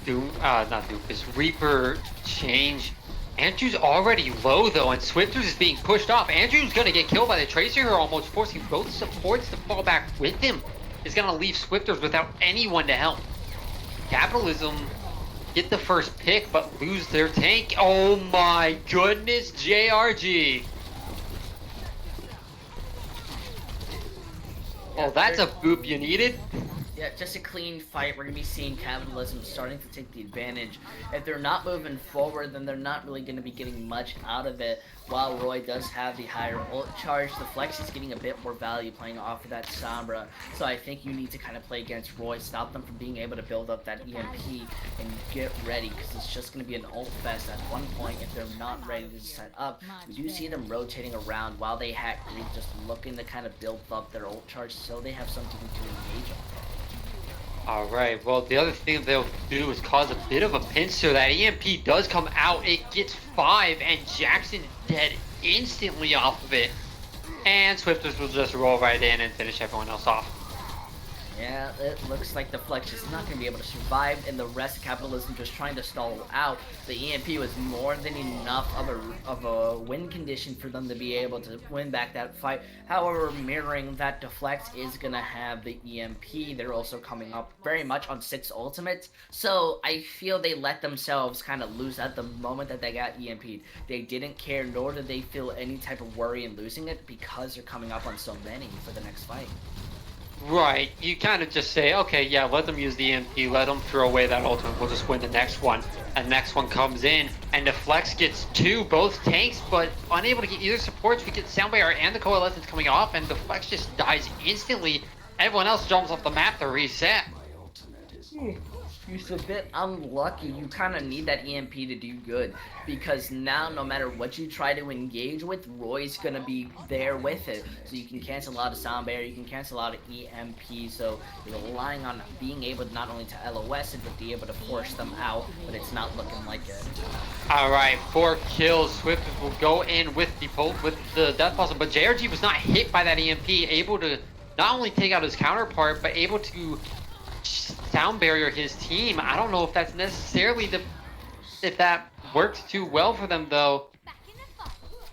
Doom, not Doofus, Reaper change. Andrew's already low though, and Swifters is being pushed off. Andrew's gonna get killed by the Tracer here, almost forcing both supports to fall back with him. Is gonna leave Swifters without anyone to help. Capitalism get the first pick, but lose their tank. Oh my goodness, JRG. Oh, that's a boop you needed. Yeah, just a clean fight. We're going to be seeing Capitalism starting to take the advantage. If they're not moving forward, then they're not really going to be getting much out of it. While Roy does have the higher ult charge, the Flex is getting a bit more value playing off of that Sombra. So I think you need to kind of play against Roy, stop them from being able to build up that EMP, and get ready, because it's just going to be an ult fest at one point if they're not ready to set up. We do see them rotating around while they hack Greek, just looking to kind of build up their ult charge so they have something to engage on. Alright, well, the other thing they'll do is cause a bit of a pinch, so that EMP does come out. It gets 5, and Jackson dead instantly off of it. And Swifters will just roll right in and finish everyone else off. Yeah, it looks like the Flex is not going to be able to survive, and the rest of Capitalism just trying to stall out. The EMP was more than enough of a win condition for them to be able to win back that fight. However, mirroring that, Deflex is going to have the EMP. They're also coming up very much on 6 ultimates, so I feel they let themselves kind of lose at the moment that they got EMP'd. They didn't care, nor did they feel any type of worry in losing it, because they're coming up on so many for the next fight. Right, you kind of just say, okay, yeah, let them use the EMP, let them throw away that ultimate, we'll just win the next one. And the next one comes in, and the Flex gets 2, both tanks, but unable to get either supports. We get Soundbar and the Coalescence coming off, and the Flex just dies instantly. Everyone else jumps off the map to reset. You're a bit unlucky. You kind of need that EMP to do good, because now no matter what you try to engage with, Roy's gonna be there with it. So you can cancel out of Sound Barrier, you can cancel out of EMP, so you're relying on being able not only to LOS it, but be able to force them out, but it's not looking like it. Alright, 4 kills. Swift will go in with the Death Blossom, but JRG was not hit by that EMP, able to not only take out his counterpart, but able to Sound Barrier his team. I don't know if that's necessarily if that works too well for them though.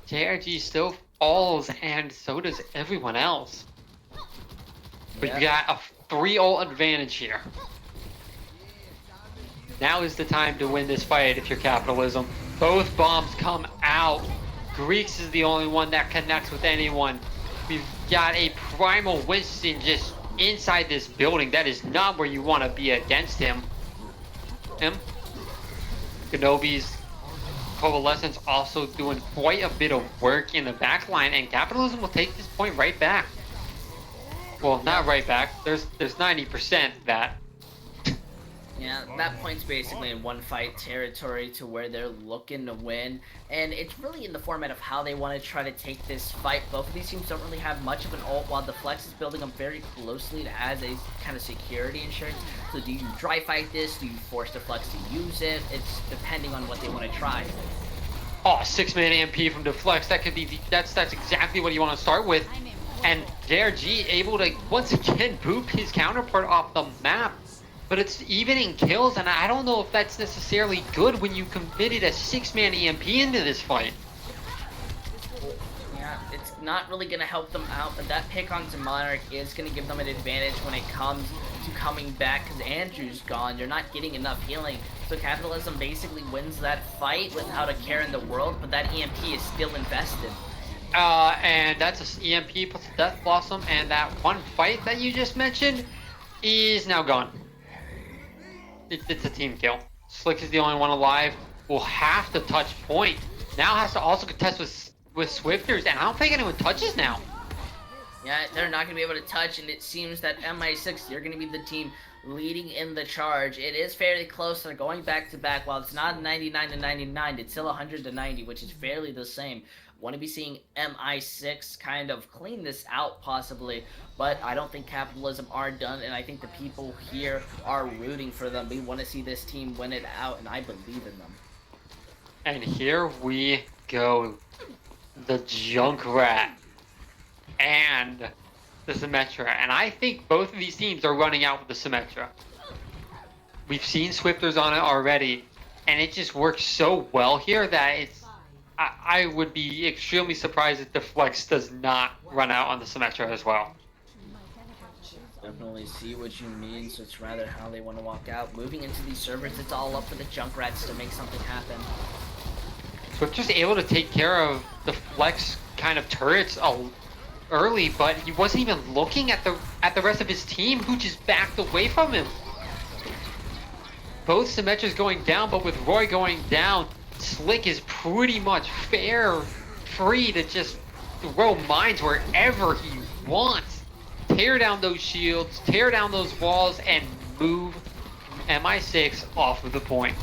JRG still falls, and so does everyone else. But you got a 3 ult advantage here. Now is the time to win this fight if you're Capitalism. Both bombs come out. Greeks is the only one that connects with anyone. We've got a Primal Winston just inside this building. That is not where you want to be against him. Kenobi's Coalescence also doing quite a bit of work in the back line, and Capitalism will take this point right back. Well, not right back. There's 90% that. Yeah, that point's basically in one fight territory to where they're looking to win, and it's really in the format of how they want to try to take this fight. Both of these teams don't really have much of an ult, while the Flex is building them very closely as a kind of security insurance. So do you dry fight this? Do you force the Flex to use it? It's depending on what they want to try. Oh, 6-man EMP from Deflex. That could be that's exactly what you want to start with. And JRG able to once again boop his counterpart off the map. But it's even in kills, and I don't know if that's necessarily good when you committed a 6-man EMP into this fight. Yeah, it's not really going to help them out, but that pick onto Monarch is going to give them an advantage when it comes to coming back, because Andrew's gone. You're not getting enough healing, so Capitalism basically wins that fight without a care in the world, but that EMP is still invested. And that's an EMP plus a Death Blossom, and that one fight that you just mentioned is now gone. It's a team kill. Slick is the only one alive. Will have to touch point. Now has to also contest with Swifters, and I don't think anyone touches now. Yeah, they're not going to be able to touch, and it seems that MI6, they're going to be the team leading in the charge. It is fairly close. They're going back to back. While it's not 99 to 99, it's still 100 to 90, which is fairly the same. Want to be seeing MI6 kind of clean this out possibly, but I don't think Capitalism are done, and I think the people here are rooting for them. We want to see this team win it out, and I believe in them. And here we go. The Junkrat and the Symmetra. And I think both of these teams are running out with the Symmetra. We've seen Swifters on it already, and it just works so well here that I would be extremely surprised if the Flex does not run out on the Symmetra as well. Definitely see what you mean, so it's rather how they want to walk out. Moving into these servers, it's all up for the Junkrats to make something happen. Swifter's able to take care of the Flex kind of turrets early, but he wasn't even looking at the rest of his team, who just backed away from him. Both Symmetras going down, but with Roy going down, Slick is pretty much free to just throw mines wherever he wants. Tear down those shields, tear down those walls, and move MI6 off of the point.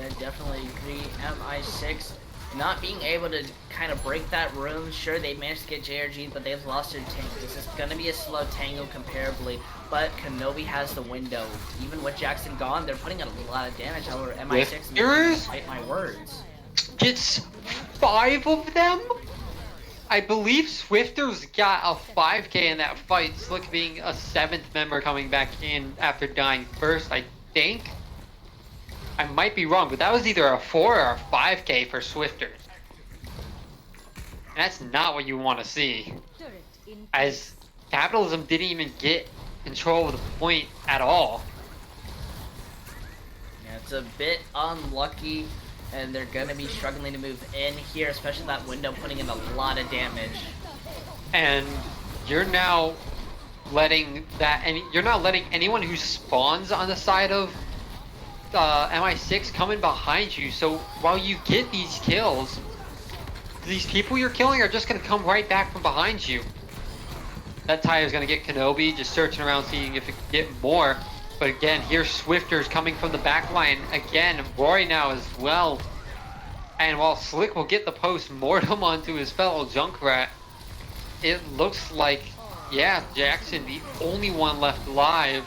I definitely agree. MI6 not being able to kind of break that room. Sure, they managed to get JRG, but they've lost their tank. This is going to be a slow tango comparably, but Kenobi has the window. Even with Jackson gone, they're putting a lot of damage. However, MI6 fight my words. Gets 5 of them? I believe Swifter's got a 5k in that fight, Slick being a 7th member coming back in after dying first, I think. I might be wrong, but that was either a 4 or a 5k for Swifter. That's not what you want to see, as Capitalism didn't even get control of the point at all. Yeah, it's a bit unlucky, and they're going to be struggling to move in here, especially that window putting in a lot of damage. And you're now letting you're not letting anyone who spawns on the side of MI6 coming behind you, so while you get these kills, these people you're killing are just going to come right back from behind you. That tire is going to get Kenobi, just searching around seeing if it can get more, but again, here's Swifters coming from the back line, again, Roy now as well, and while Slick will get the post-mortem onto his fellow Junkrat, it looks like, yeah, Jackson, the only one left alive.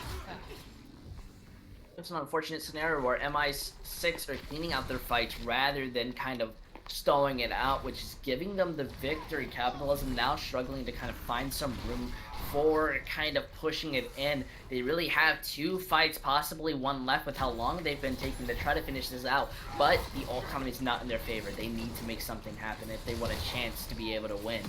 It's an unfortunate scenario where MI6 are cleaning out their fights rather than kind of stalling it out, which is giving them the victory. Capitalism now struggling to kind of find some room for kind of pushing it in. They really have 2 fights, possibly 1 left with how long they've been taking to try to finish this out, but the ult economy is not in their favor. They need to make something happen if they want a chance to be able to win.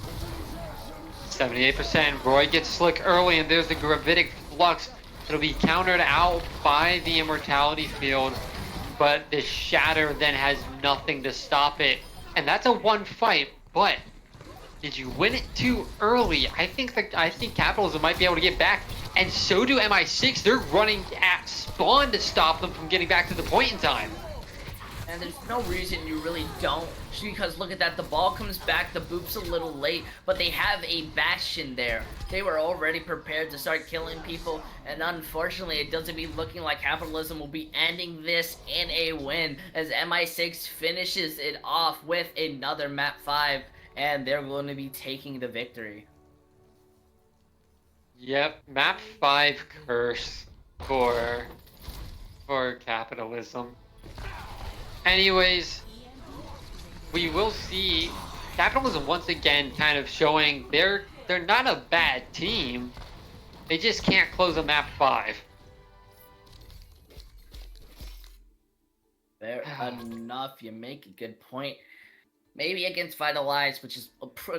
78%, Roy gets Slick early, and there's the Gravitic Flux. It'll be countered out by the Immortality Field, but the Shatter then has nothing to stop it. And that's a 1 fight, but did you win it too early? I think Capitalism might be able to get back, and so do MI6. They're running at spawn to stop them from getting back to the point in time. And there's no reason you really don't, because look at that, the ball comes back, the boop's a little late, but they have a Bastion there. They were already prepared to start killing people, and unfortunately it doesn't be looking like Capitalism will be ending this in a win, as MI6 finishes it off with another map 5, and they're going to be taking the victory. Yep, map 5 curse for Capitalism. Anyways, we will see Capitalism once again kind of showing they're not a bad team. They just can't close a map 5. Fair enough, you make a good point. Maybe against Vitalize, which is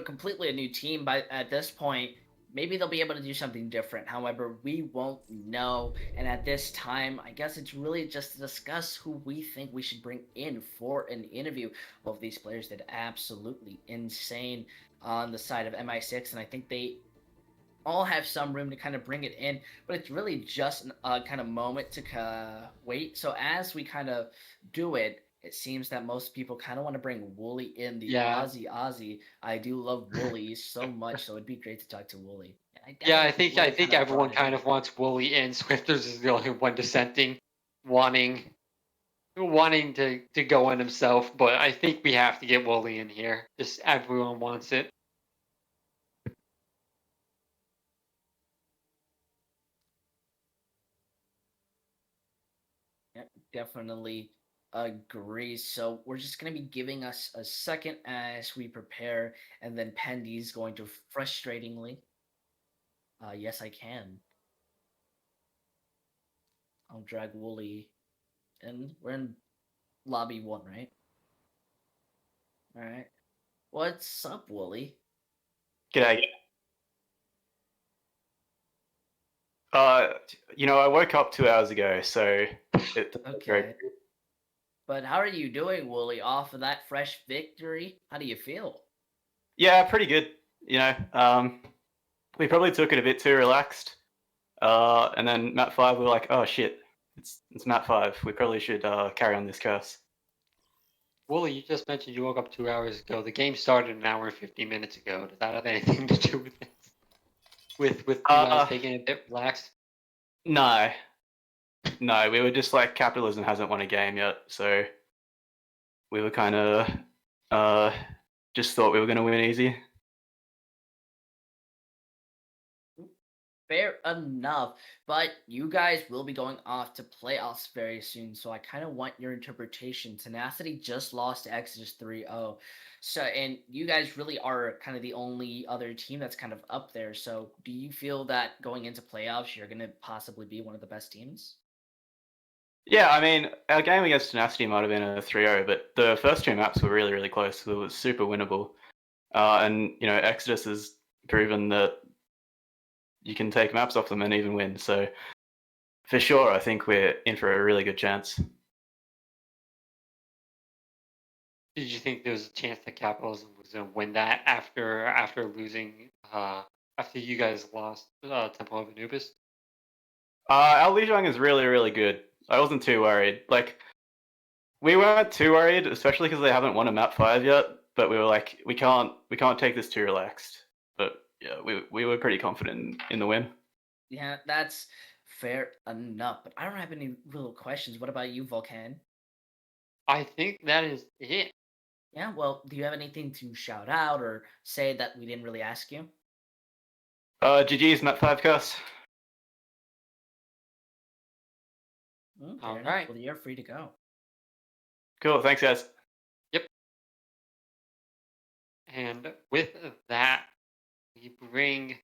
completely a new team at this point, maybe they'll be able to do something different. However, we won't know. And at this time, I guess it's really just to discuss who we think we should bring in for an interview. Both of these players did absolutely insane on the side of MI6, and I think they all have some room to kind of bring it in, but it's really just a kind of moment to wait. So as we kind of do it, it seems that most people kind of want to bring Wooly in, the Aussie. I do love Wooly so much, so it'd be great to talk to Wooly. Yeah. Yeah, I definitely think would I have kind think of everyone brought it kind in. of wants Wooly in. Swifters is the only one dissenting, wanting to go in himself. But I think we have to get Wooly in here. Just everyone wants it. Yeah, definitely agree. So we're just gonna be giving us a second as we prepare, and then Pendy's going to frustratingly. Yes, I can. I'll drag Wooly, and we're in lobby one, right? All right. What's up, Wooly? G'day. Uh, I woke up 2 hours ago, so it's very. Okay. But how are you doing, Wooly? Off of that fresh victory, how do you feel? Yeah, pretty good. We probably took it a bit too relaxed. And then map 5, we were like, oh shit, it's map 5. We probably should carry on this curse. Wooly, you just mentioned you woke up 2 hours ago. The game started an hour and 50 minutes ago. Does that have anything to do with this? With you guys taking it a bit relaxed? No, no, we were just like, Capitalism hasn't won a game yet, so we were kind of just thought we were going to win easy. Fair enough. But you guys will be going off to playoffs very soon, so I kind of want your interpretation. Tenacity just lost to Exodus 3-0. So, and you guys really are kind of the only other team that's kind of up there. So, do you feel that going into playoffs, you're going to possibly be one of the best teams? Yeah, I mean, our game against Tenacity might have been a 3-0, but the first two maps were really, really close. So it was super winnable. And, Exodus has proven that you can take maps off them and even win. So for sure, I think we're in for a really good chance. Did you think there was a chance that Capitalism was going to win that after losing after you guys lost Temple of Anubis? Our Lijiang is really, really good. I wasn't too worried. Like, we weren't too worried, especially because they haven't won a map 5 yet. But we were like, we can't take this too relaxed. But yeah, we were pretty confident in the win. Yeah, that's fair enough. But I don't have any real questions. What about you, Volcan? I think that is it. Yeah, well, do you have anything to shout out or say that we didn't really ask you? GG's map 5 curse. Fair All enough. right. Well, you're free to go. Cool, thanks guys. Yep. And with that, we bring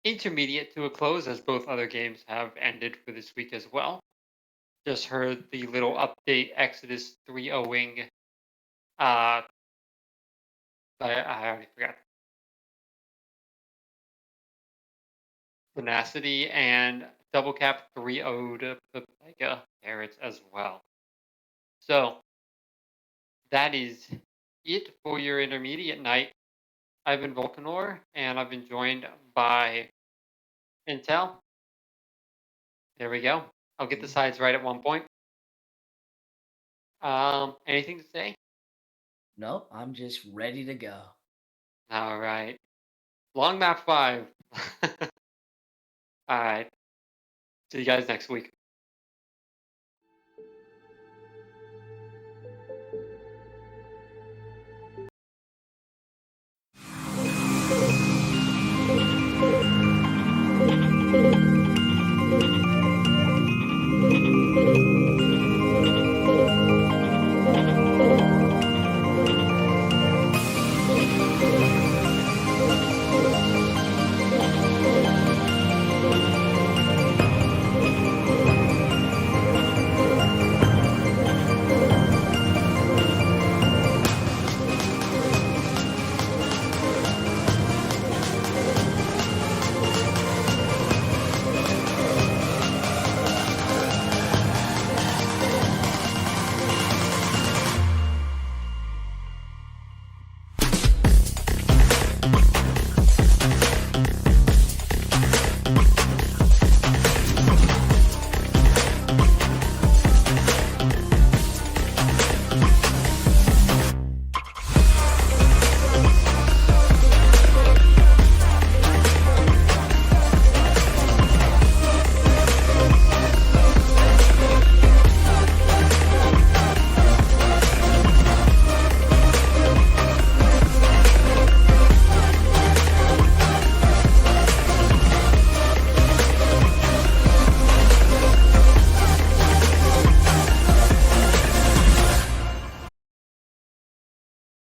intermediate to a close as both other games have ended for this week as well. Just heard the little update Exodus 3-0ing. I already forgot. Tenacity and Double Cap 3-0 to Pega Parrots as well. So that is it for your intermediate night. I've been Volcanor, and I've been joined by Intel. There we go. I'll get the sides right at one point. Anything to say? Nope, I'm just ready to go. All right. Long map 5. All right. See you guys next week.